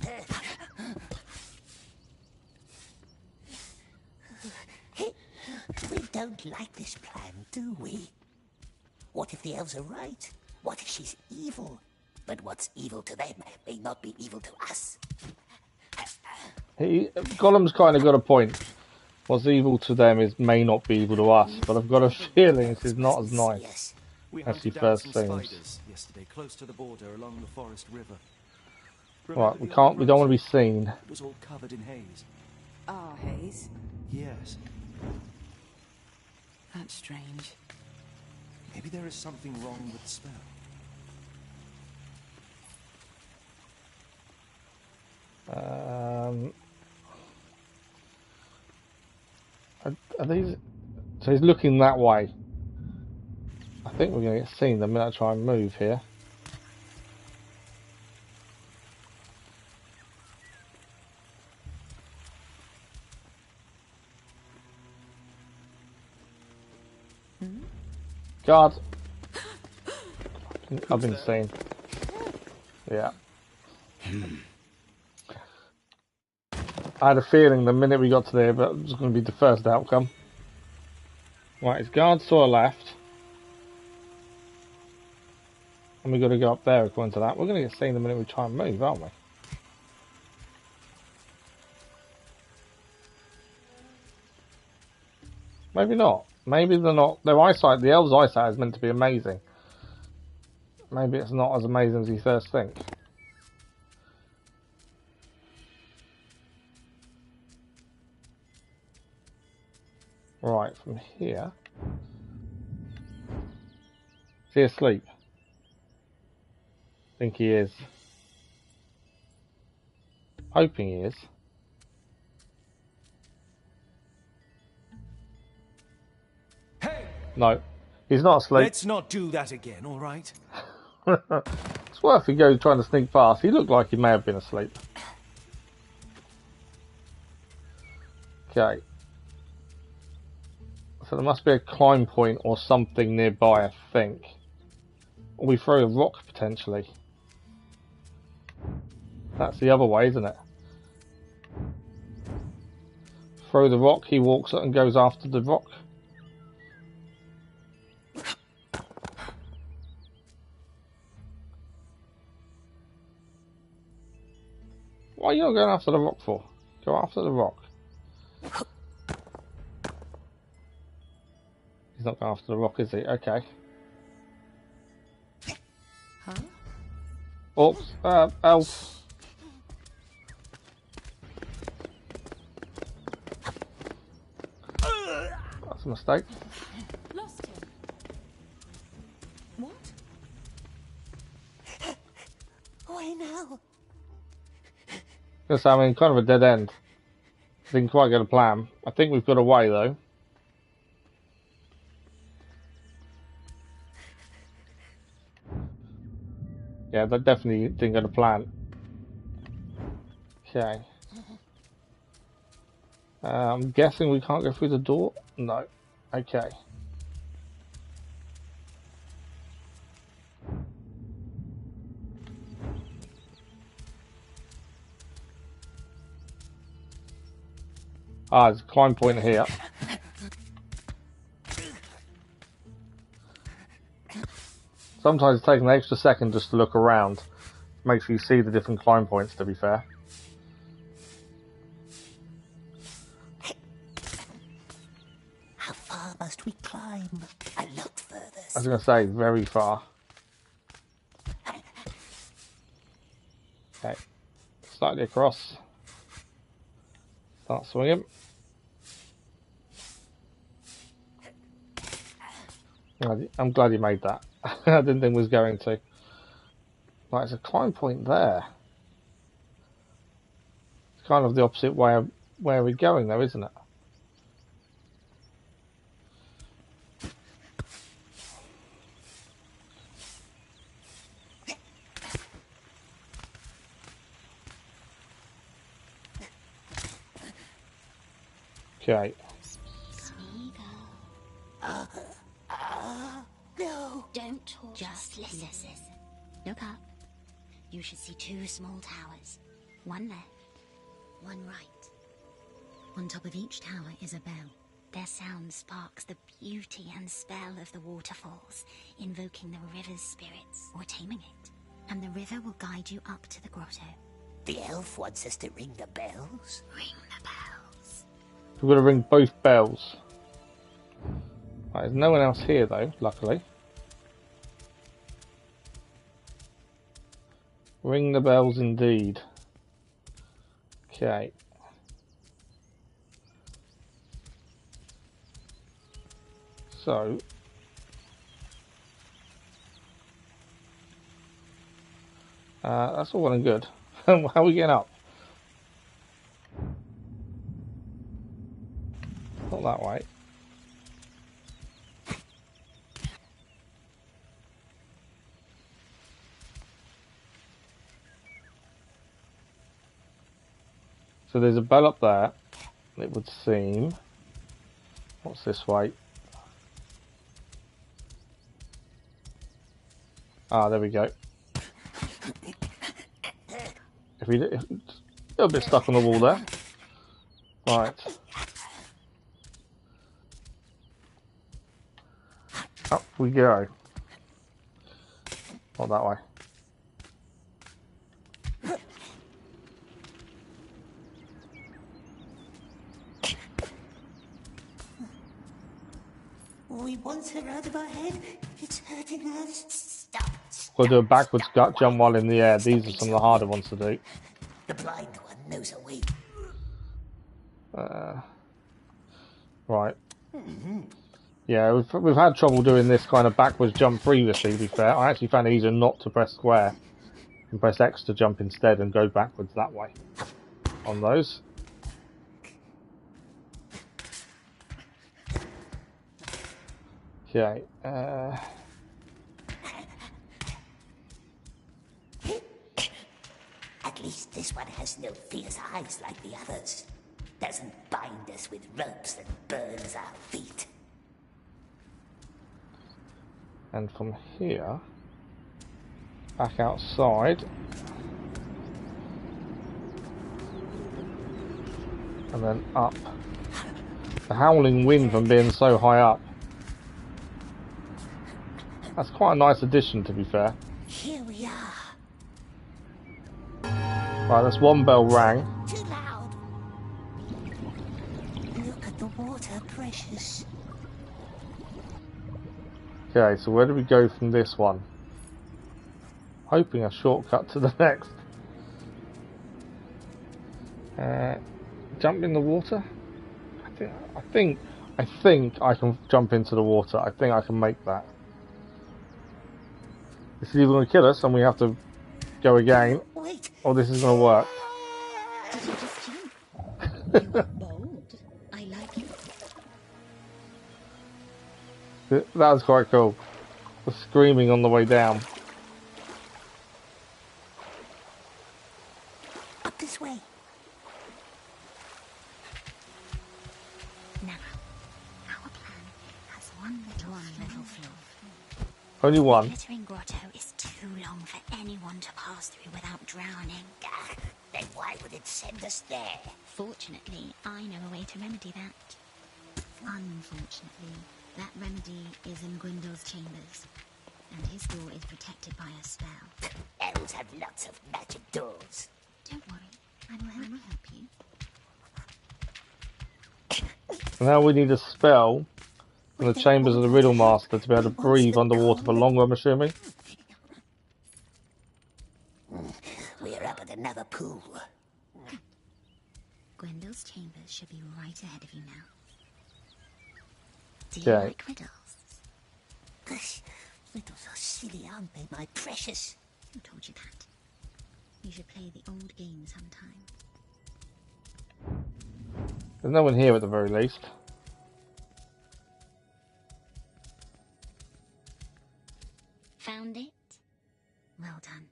We don't like this plan, do we? What if the elves are right? What if she's evil? But what's evil to them may not be evil to us. Gollum's kind of got a point. What's evil to them may not be evil to us, but I've got a feeling this is not as nice as he first seems. Yesterday, close to the border along the forest river. Right, we don't want to be seen. It was all covered in haze. Ah, haze? Yes. That's strange. Maybe there is something wrong with the spell. Are these? So he's looking that way. I think we're going to get seen the minute I try and move here. Guard! I've been seen. Yeah. I had a feeling the minute we got to there, but it was going to be the first outcome. Right, his guard's to our left. And we've got to go up there according to that. We're going to get seen the minute we try and move, aren't we? Maybe not. Maybe they're not. Their eyesight, the elves' eyesight is meant to be amazing. Maybe it's not as amazing as you first think. Right, from here. Is he asleep? I think he is. Hoping he is. Hey! No, he's not asleep. Let's not do that again, all right? It's worth a go trying to sneak past. He looked like he may have been asleep. Okay. So there must be a climb point or something nearby, I think. Or we throw a rock, potentially. That's the other way, isn't it? Throw the rock, he walks it and goes after the rock. What are you not going after the rock for? Go after the rock. He's not going after the rock, is he? Okay. Huh? Oops, elf. That's a mistake. Lost him. What? Why now? Yes, I mean, kind of a dead end. Didn't quite get a plan. I think we've got away though. Yeah, that definitely didn't get a plan. Okay. I'm guessing we can't go through the door? No. Okay. Ah, there's a climb point here. Sometimes it takes an extra second just to look around. Make sure you see the different climb points, to be fair. How far must we climb? A lot further. I was going to say, very far. Okay. Slightly across. Start swinging. I'm glad you made that. I didn't think it was going to. Right, there's a climb point there. It's kind of the opposite way of where we're going though, isn't it? Okay. No. Don't talk. Just listen. Look up. You should see 2 small towers. One left, one right. On top of each tower is a bell. Their sound sparks the beauty and spell of the waterfalls, invoking the river's spirits or taming it. And the river will guide you up to the grotto. The elf wants us to ring the bells? Ring the bells. We've got to ring both bells. Right, there's no one else here though, luckily. Ring the bells indeed. Okay. So that's all well and good. How are we getting up? Not that way. So there's a bell up there, it would seem. What's this way? Ah, there we go. If we a little bit stuck on the wall there. Right. Up we go. Not that way. We want her out of our head. It's hurting us. Stop. We'll do a backwards gut jump while in the air. These are some of the harder ones to do. The blind one knows a way. Right. Yeah, we've had trouble doing this kind of backwards jump previously, to be fair. I actually found it easier not to press square and press X to jump instead and go backwards that way on those. Okay. At least this one has no fierce eyes like the others. Doesn't bind us with ropes and burns our feet. And from here, back outside, and then up. The howling wind from being so high up. That's quite a nice addition, to be fair. Here we are. Right, that's one bell rang. Too loud. Look at the water, precious. Okay, so where do we go from this one? Hoping a shortcut to the next. Jump in the water? I think I can jump into the water. I think I can make that. This is either going to kill us and we have to go again, or this is going to work. Did you just jump? You are That was quite cool. The screaming on the way down. Up this way. Now, our plan has one little flaw. Only one. The glittering grotto is too long for anyone to pass through without drowning. Then why would it send us there? Fortunately, I know a way to remedy that. Unfortunately, that remedy is in Gwyndor's chambers, and his door is protected by a spell. Elves have lots of magic doors. Don't worry, I will help you. Now we need a spell in the chambers of the Riddle Master to be able to breathe underwater for longer, I'm assuming. We're up at another pool. Gwyndor's chambers should be right ahead of you now. Do you Okay. like riddles? Gosh, riddles are silly, aren't they, my precious? Who told you that? You should play the old game sometime. There's no one here at the very least. Found it? Well done.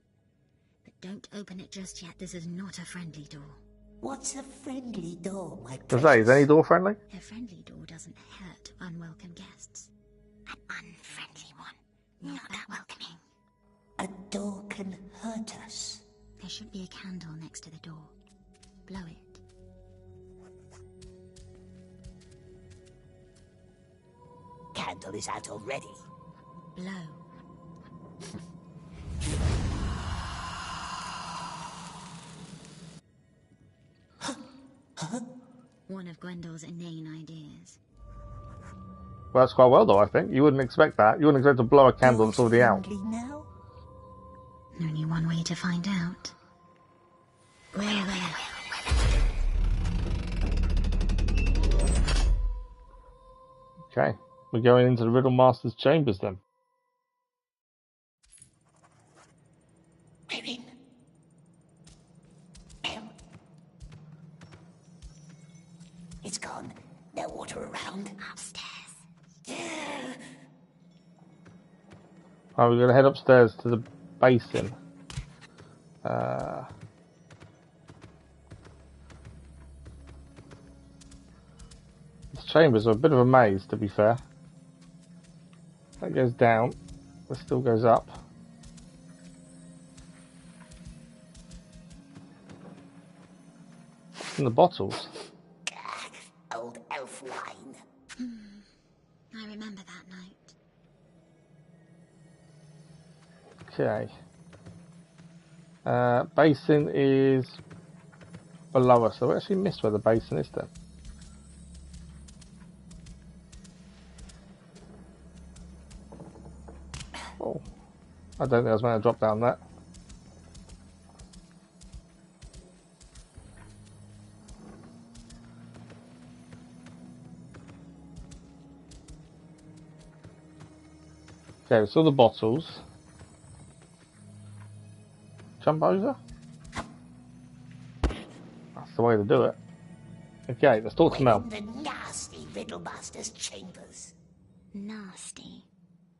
But don't open it just yet. This is not a friendly door. What's a friendly door, my Does precious? that, is any door friendly? A friendly door doesn't hurt unwelcome guests. An unfriendly one. Not that welcoming. A door can hurt us. There should be a candle next to the door. Blow it. Candle is out already. Blow. One of Gwyndor's inane ideas. Well, that's quite well, though, I think. You wouldn't expect that. You wouldn't expect to blow a candle that's already out. Now? Only one way to find out. Where? Okay. We're going into the Riddle Master's chambers, then. We're in. Mell. It's gone. No water around. Upstairs. Right, we're going to head upstairs to the basin. These chambers are a bit of a maze, to be fair. That goes down. This still goes up. And the bottles. Old elf wine. I remember that night. Okay. Basin is below us, so we actually missed where the basin is then. Oh, I don't think I was meant to drop down that. Okay, so the bottles. Jump over? That's the way to do it. Okay, let's talk to Mell. The nasty Riddlemaster's chambers. Nasty.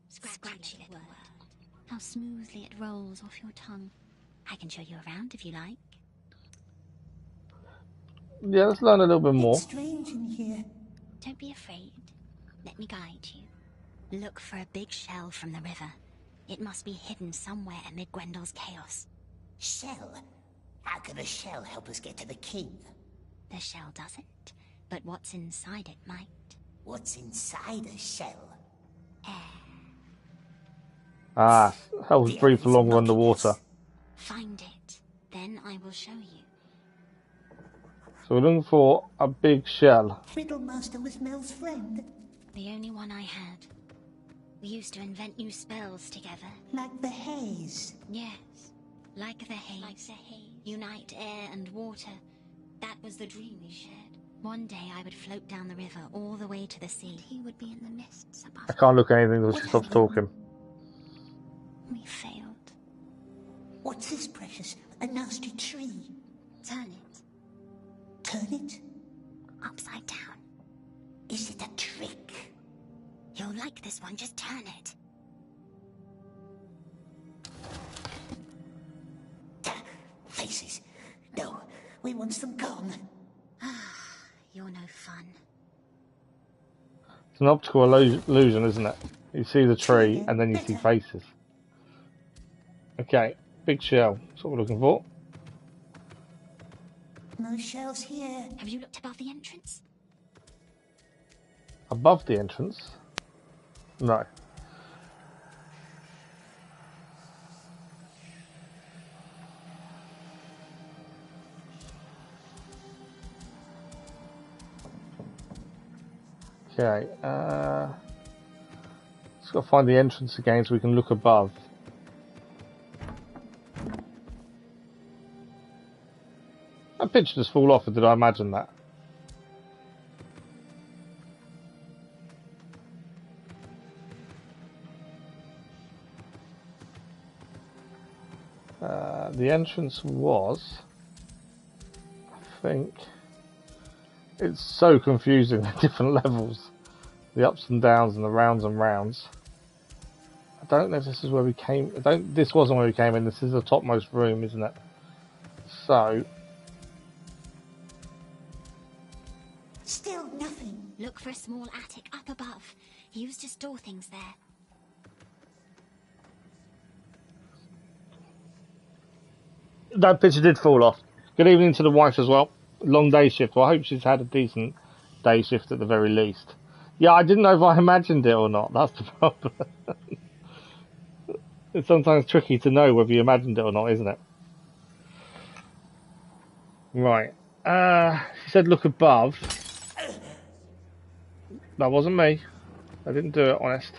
Scratchy little word. How smoothly it rolls off your tongue. I can show you around if you like. Yeah, let's learn a little bit more. It's strange in here. Don't be afraid. Let me guide you. Look for a big shell from the river. It must be hidden somewhere amid Gwyndor's chaos. Shell? How can a shell help us get to the king? The shell doesn't, but what's inside it might. What's inside a shell? Ah, helps breathe for longer underwater. Find it, then I will show you. So we're looking for a big shell. Riddlemaster was Mel's friend. The only one I had. We used to invent new spells together. Like the haze. Yes, like the haze. Unite air and water. That was the dream we shared. One day I would float down the river all the way to the sea. He would be in the mists above. I can't look at anything until she stops talking. We failed. What's this, precious? A nasty tree. Turn it. Turn it? Upside down. Is it a trick? You'll like this one, just turn it. Faces. No, we want them gone. You're no fun. It's an optical illusion, isn't it? You see the tree and then you see faces. Okay, big shell. That's what we're looking for. No shells here. Have you looked above the entrance? Above the entrance? No. Okay, just got to find the entrance again so we can look above. That picture just fall off, or did I imagine that? The entrance was, I think, it's so confusing, the different levels, the ups and downs and the rounds and rounds. I don't know if this is where we came, this wasn't where we came in, this is the topmost room, isn't it? So, still nothing. Look for a small attic up above. He used to store things there. that picture did fall off. Good evening to the wife as well. Long day shift. Well, I hope she's had a decent day shift at the very least. Yeah, I didn't know if I imagined it or not. That's the problem. It's sometimes tricky to know whether you imagined it or not, isn't it? Right. She said look above. That wasn't me. I didn't do it, honest.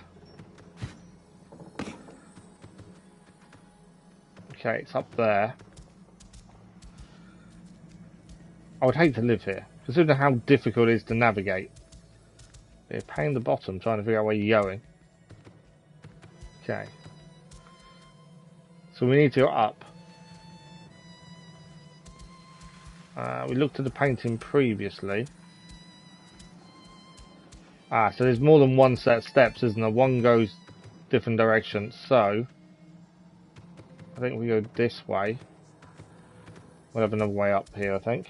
Okay, it's up there. I would hate to live here, considering how difficult it is to navigate. You're a pain in the bottom trying to figure out where you're going. Okay. So we need to go up. We looked at the painting previously. So there's more than one set of steps, isn't there? One goes different directions, so I think we go this way. We'll have another way up here, I think.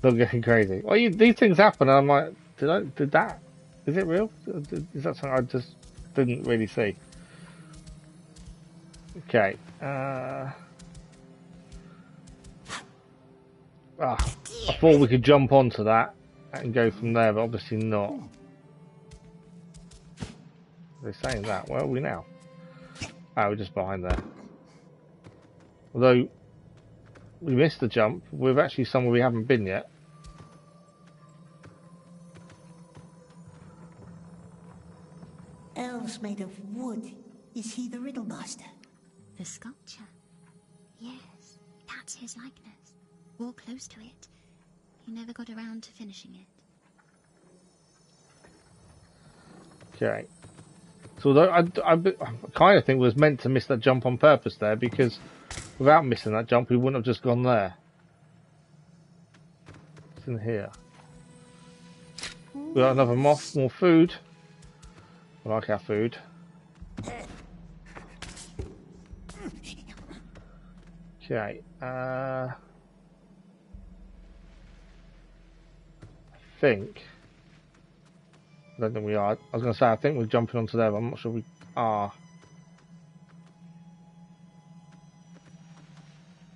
Not getting crazy. Well, these things happen, and I'm like, did that? Is it real? Is that something I just didn't really see? Okay. I thought we could jump onto that and go from there, but obviously not. They're saying that. Where are we now? We're just behind there. Although we missed the jump, we're actually somewhere we haven't been yet. Elves made of wood. Is he the riddle master? The sculpture? Yes, that's his likeness. Wore close to it. He never got around to finishing it. Okay. So although I kind of think we was meant to miss that jump on purpose there, because without missing that jump we wouldn't have just gone there. What's in here? We got another moth, more food. I like our food. Okay. I don't think we are. I was going to say, I think we're jumping onto there, but I'm not sure we are.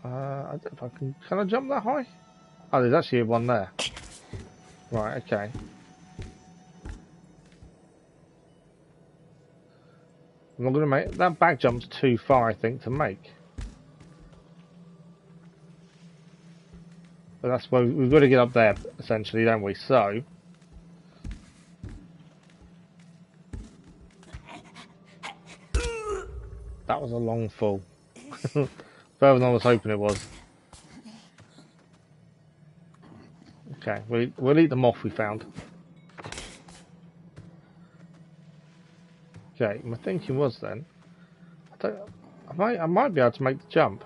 I don't know if I can I jump that high? Oh, there's actually one there. Right, okay. I'm not going to make, that back jump's too far, I think, to make. But that's why we've got to get up there, essentially, don't we? So, that was a long fall. Further than I was hoping it was. Okay, we'll eat the moth we found. Okay, my thinking was then, I might be able to make the jump.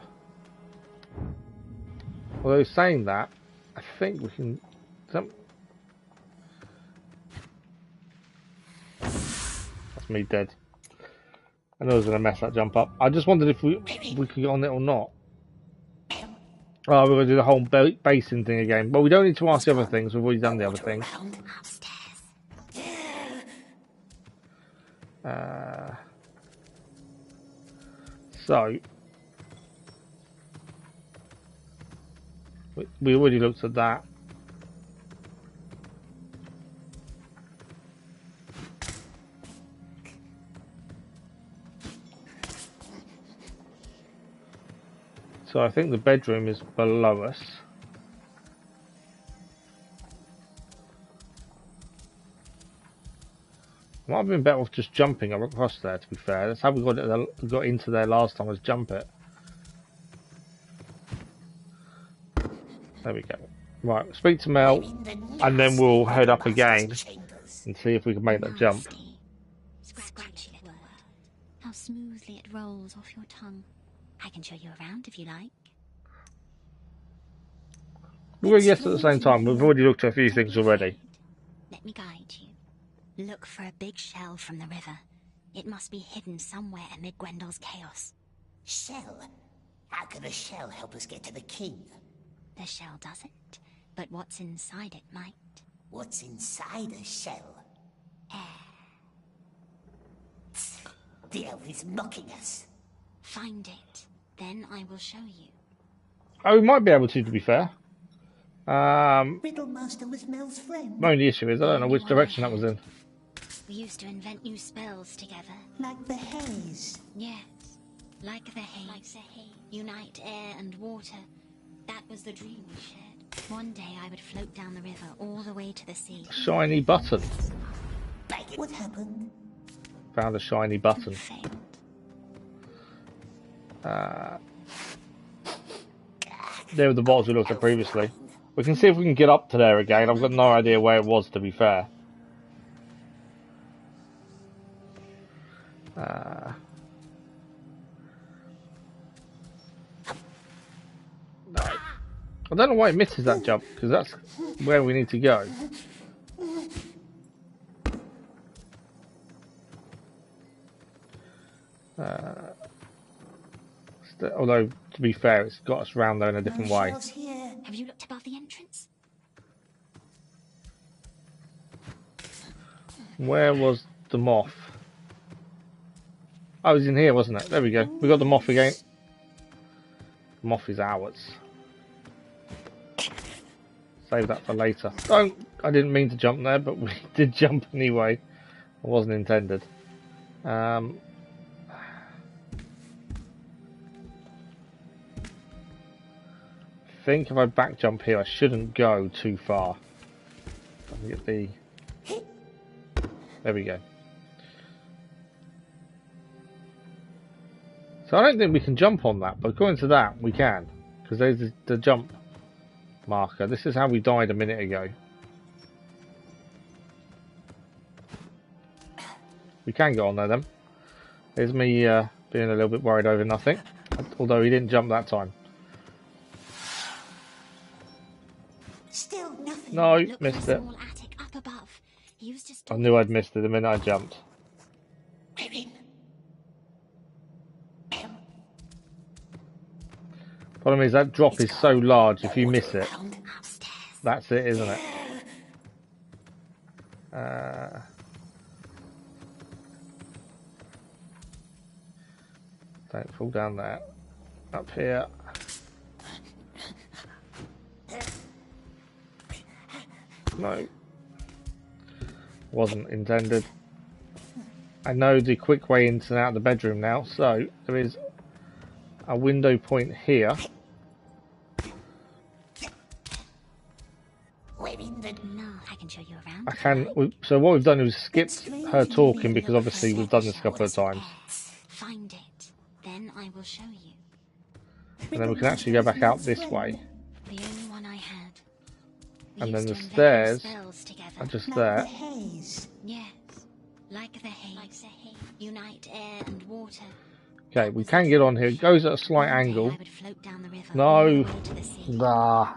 Although saying that, I think we can jump. That's me dead. I know I was going to mess that jump up. I just wondered if we could get on it or not. Oh, we're going to do the whole basing thing again. But we don't need to ask the other things. We've already done the other things. So we already looked at that. So I think the bedroom is below us. Might have been better off just jumping across there, to be fair. That's how we got into there last time, was jump it. There we go. Right, speak to Mell, and then we'll head up again and see if we can make that jump. Scratchy little word. How smoothly it rolls off your tongue. I can show you around if you like. We'll go yes at the same time. We've already looked at a few things already. Let me guide you. Look for a big shell from the river. It must be hidden somewhere amid Gwendole's chaos. Shell? How can a shell help us get to the king? The shell doesn't, but what's inside it might. What's inside a shell? Air. The elf is mocking us. Find it, then I will show you. Oh, we might be able to be fair. Riddlemaster was Mel's friend. The only issue is I don't know which direction that was in. We used to invent new spells together. Like the haze. Yes, like the haze. Unite air and water. That was the dream we shared. One day I would float down the river all the way to the sea. Shiny button. What happened? Found a shiny button. There were the bottles we looked at previously. We can see if we can get up to there again. I've got no idea where it was, to be fair. No. I don't know why it misses that jump, because that's where we need to go. Although, to be fair, it's got us round there in a different way. Have you looked above the entrance? Where was the moth? Oh, it was in here, wasn't it? There we go. We got the moth again. The moth is ours. Save that for later. I didn't mean to jump there, but we did jump anyway. It wasn't intended. I think if I back jump here, I shouldn't go too far. I can get the... There we go. So I don't think we can jump on that, but according to that, we can. Because there's the jump marker. This is how we died a minute ago. We can go on there then. There's me being a little bit worried over nothing. Although he didn't jump that time. Still nothing. No, Look missed for a it. small attic up above. He was just I knew I'd missed it the minute I jumped. We're in. Problem is that drop is so large, if you miss it, that's it, isn't it? Don't fall down there. Up here. No. Wasn't intended. I know the quick way into and out of the bedroom now, so there is a window point here. No, I can show you around. I can. So what we've done is skipped her talking because obviously we've done this a couple of times. Find it, then I will show you. And then we can actually go back out this way. The only one I had. And then the stairs are just there. Yes, like the haze. Unite air and water. Okay, we can get on here. It goes at a slight angle. No. Nah.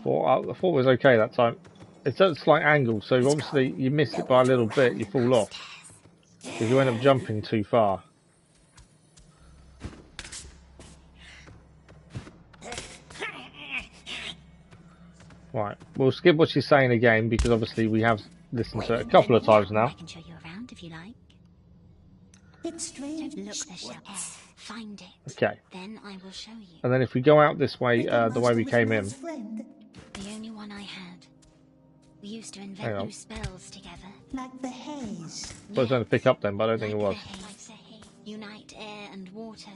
thought it was okay that time. It's at a slight angle, so obviously you miss it by a little bit, you fall off. Because you end up jumping too far. Right, we'll skip what she's saying again because obviously we have listened to it a couple of times now. I can show you around if you like. It's strange. Look the shell. Find it. Okay. Then I will show you. And then if we go out this way, the way we came in. The only one I had. We used to invent new spells together. Like the haze. I was going to pick up then, but I don't think it was. Unite air and water.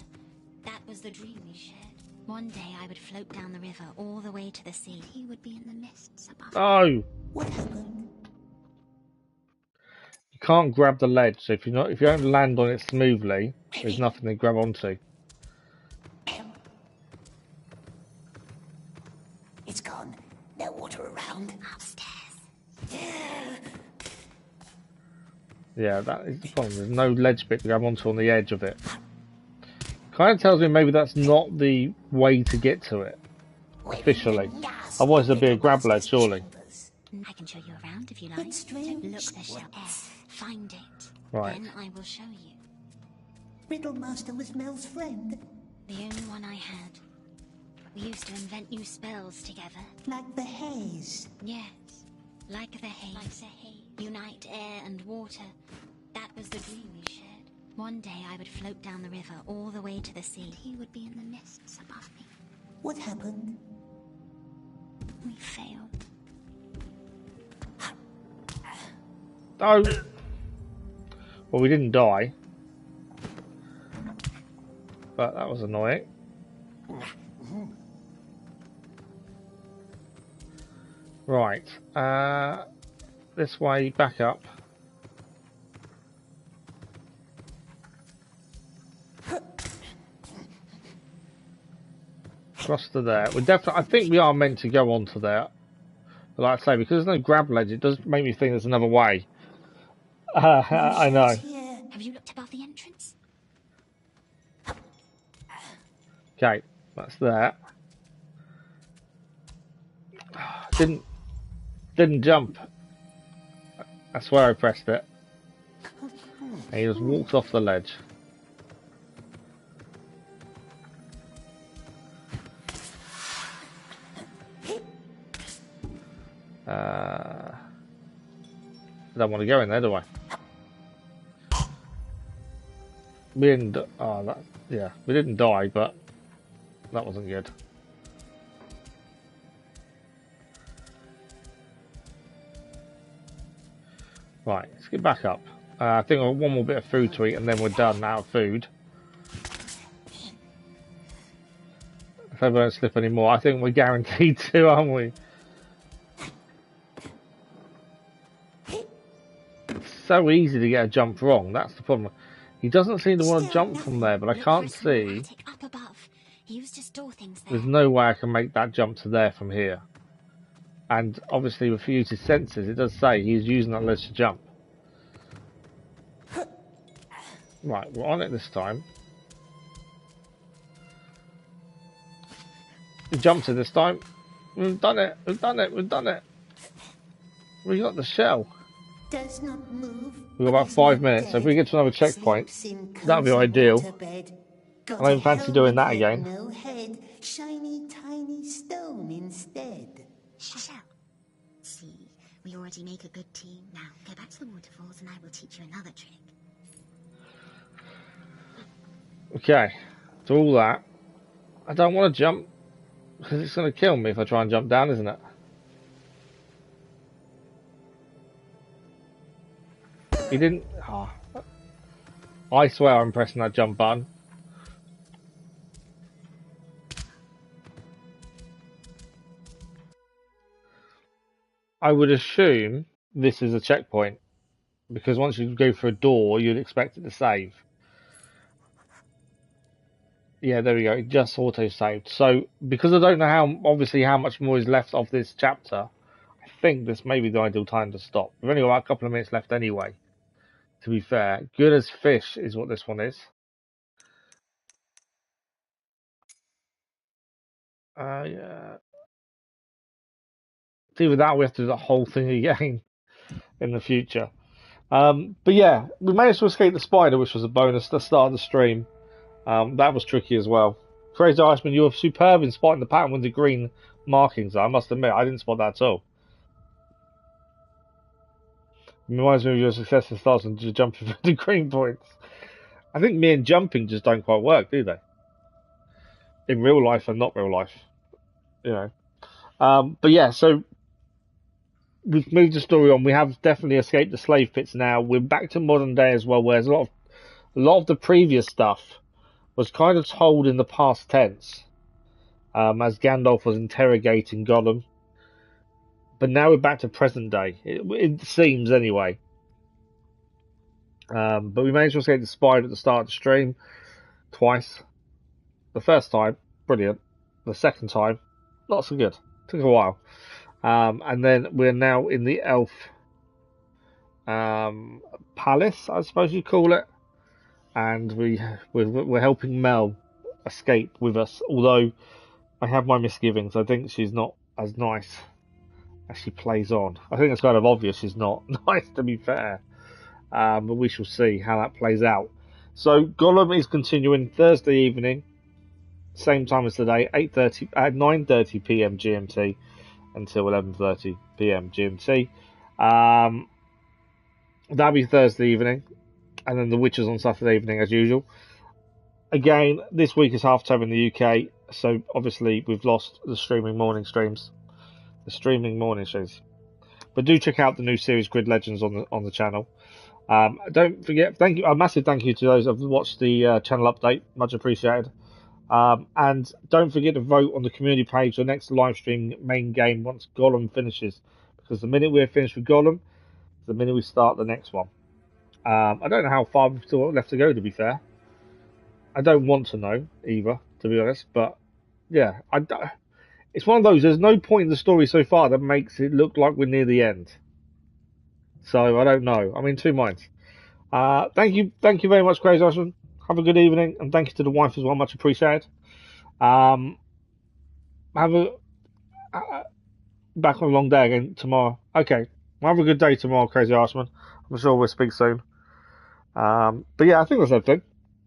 That was the dream we shared. One day I would float down the river all the way to the sea. He would be in the mists above. Oh! What happened? You can't grab the ledge, so if you don't land on it smoothly, there's nothing to grab onto. It's gone. No water around. Upstairs. Yeah, that is the problem. There's no ledge bit to grab onto on the edge of it. Kind of tells me maybe that's not the way to get to it officially. Otherwise, there'd be a grab ledge, surely. I can show you around if you like. Look the shell. Find it. Right. Then I will show you. Riddlemaster was Mell's friend. The only one I had. We used to invent new spells together. Like the haze. Yes. Like the haze. Unite air and water. That was the dream we shared. One day I would float down the river all the way to the sea. He would be in the mists above me. What happened? We failed. Oh! Well, we didn't die. But that was annoying. Right. This way, back up. Across to there. We're definitely. I think we are meant to go on to there. But like I say, because there's no grab ledge, it does make me think there's another way. I know. Have you looked above the entrance? Okay, that's there. Didn't jump. I swear I pressed it. And he just walked off the ledge. I don't want to go in there, do I? We didn't. We didn't die, but that wasn't good. Right, let's get back up. I think I have one more bit of food to eat, and then we're done out of food. If I don't slip anymore, I think we're guaranteed to, aren't we? It's so easy to get a jump wrong. That's the problem. He doesn't seem to want to jump from there, but I can't see. Up above. He used to store things there. There's no way I can make that jump to there from here. And obviously, with his senses, it does say he's using that ledge to jump. Right, we're on it this time. We jumped it this time. We've done it. We've done it. We've done it. We got the shell. Does not move. We've got about 5 minutes, so if we get to another checkpoint, that would be ideal. I don't fancy doing that again. No head, shiny tiny stone instead. Shell. See, we already make a good team. Now, go back to the waterfalls and I will teach you another trick. Okay, to all that, I don't want to jump, because it's going to kill me if I try and jump down, isn't it? He didn't... Oh. I swear I'm pressing that jump button. I would assume this is a checkpoint, because once you go through a door, you'd expect it to save. Yeah, there we go. It just auto-saved. So, because I don't know how much more is left of this chapter, I think this may be the ideal time to stop. We've only got a couple of minutes left anyway, to be fair. Good as fish is what this one is. Yeah. It's either that or we have to do the whole thing again in the future. But yeah, we managed to escape the spider, which was a bonus at the start of the stream. That was tricky as well. Crazy Iceman, you were superb in spotting the pattern with the green markings. I must admit, I didn't spot that at all. It reminds me of your success in stars and just jumping for the green points. I think me and jumping just don't quite work, do they? In real life and not real life, you know. But yeah, so we've moved the story on. We have definitely escaped the slave pits now. We're back to modern day as well, where there's a lot of the previous stuff was kind of told in the past tense, as Gandalf was interrogating Gollum. But now we're back to present day. It seems anyway. But we managed to escape the spider at the start of the stream twice. The first time, brilliant. The second time, not so good. Took a while. And then we're now in the elf palace, I suppose you call it. And we're helping Mell escape with us. Although I have my misgivings. I think she's not as nice as she plays on. I think it's kind of obvious she's not nice, to be fair. But we shall see how that plays out. So Gollum is continuing Thursday evening, same time as today, 9:30 p.m. GMT until 11:30 p.m. GMT. That'll be Thursday evening, and then The Witcher's on Saturday evening as usual. Again, this week is half term in the UK, so obviously we've lost the streaming morning streams. But do check out the new series Grid Legends on the channel. Don't forget, a massive thank you to those who've watched the channel update, much appreciated. And don't forget to vote on the community page for the next live stream main game once Gollum finishes, because the minute we're finished with Gollum, the minute we start the next one. I don't know how far we've still left to go, to be fair. I don't want to know either, to be honest, but yeah, it's one of those, there's no point in the story so far that makes it look like we're near the end. So I don't know. I'm in two minds. Thank you very much, Crazy Ashman. Have a good evening, and thank you to the wife as well, much appreciated. Back on a long day again tomorrow. Okay, have a good day tomorrow, Crazy Ashman. I'm sure we'll speak soon. But yeah, I think that's everything.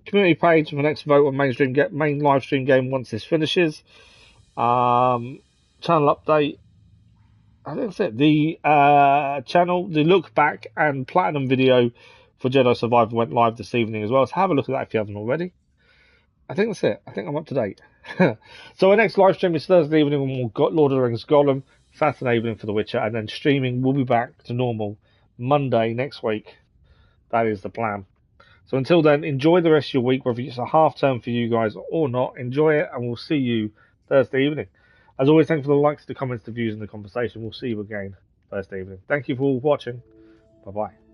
Community page for the next vote on main live stream game once this finishes. Channel update. I think that's it. The channel, the look back and platinum video for Jedi Survivor went live this evening as well. So have a look at that if you haven't already. I think that's it. I think I'm up to date. So our next live stream is Thursday evening when we've got Lord of the Rings Gollum, Saturday evening for The Witcher, and then streaming will be back to normal Monday next week. That is the plan. So until then, enjoy the rest of your week, whether it's a half term for you guys or not. Enjoy it, and we'll see you Thursday evening. As always, thanks for the likes, the comments, the views, and the conversation. We'll see you again Thursday evening. Thank you for all watching. Bye-bye.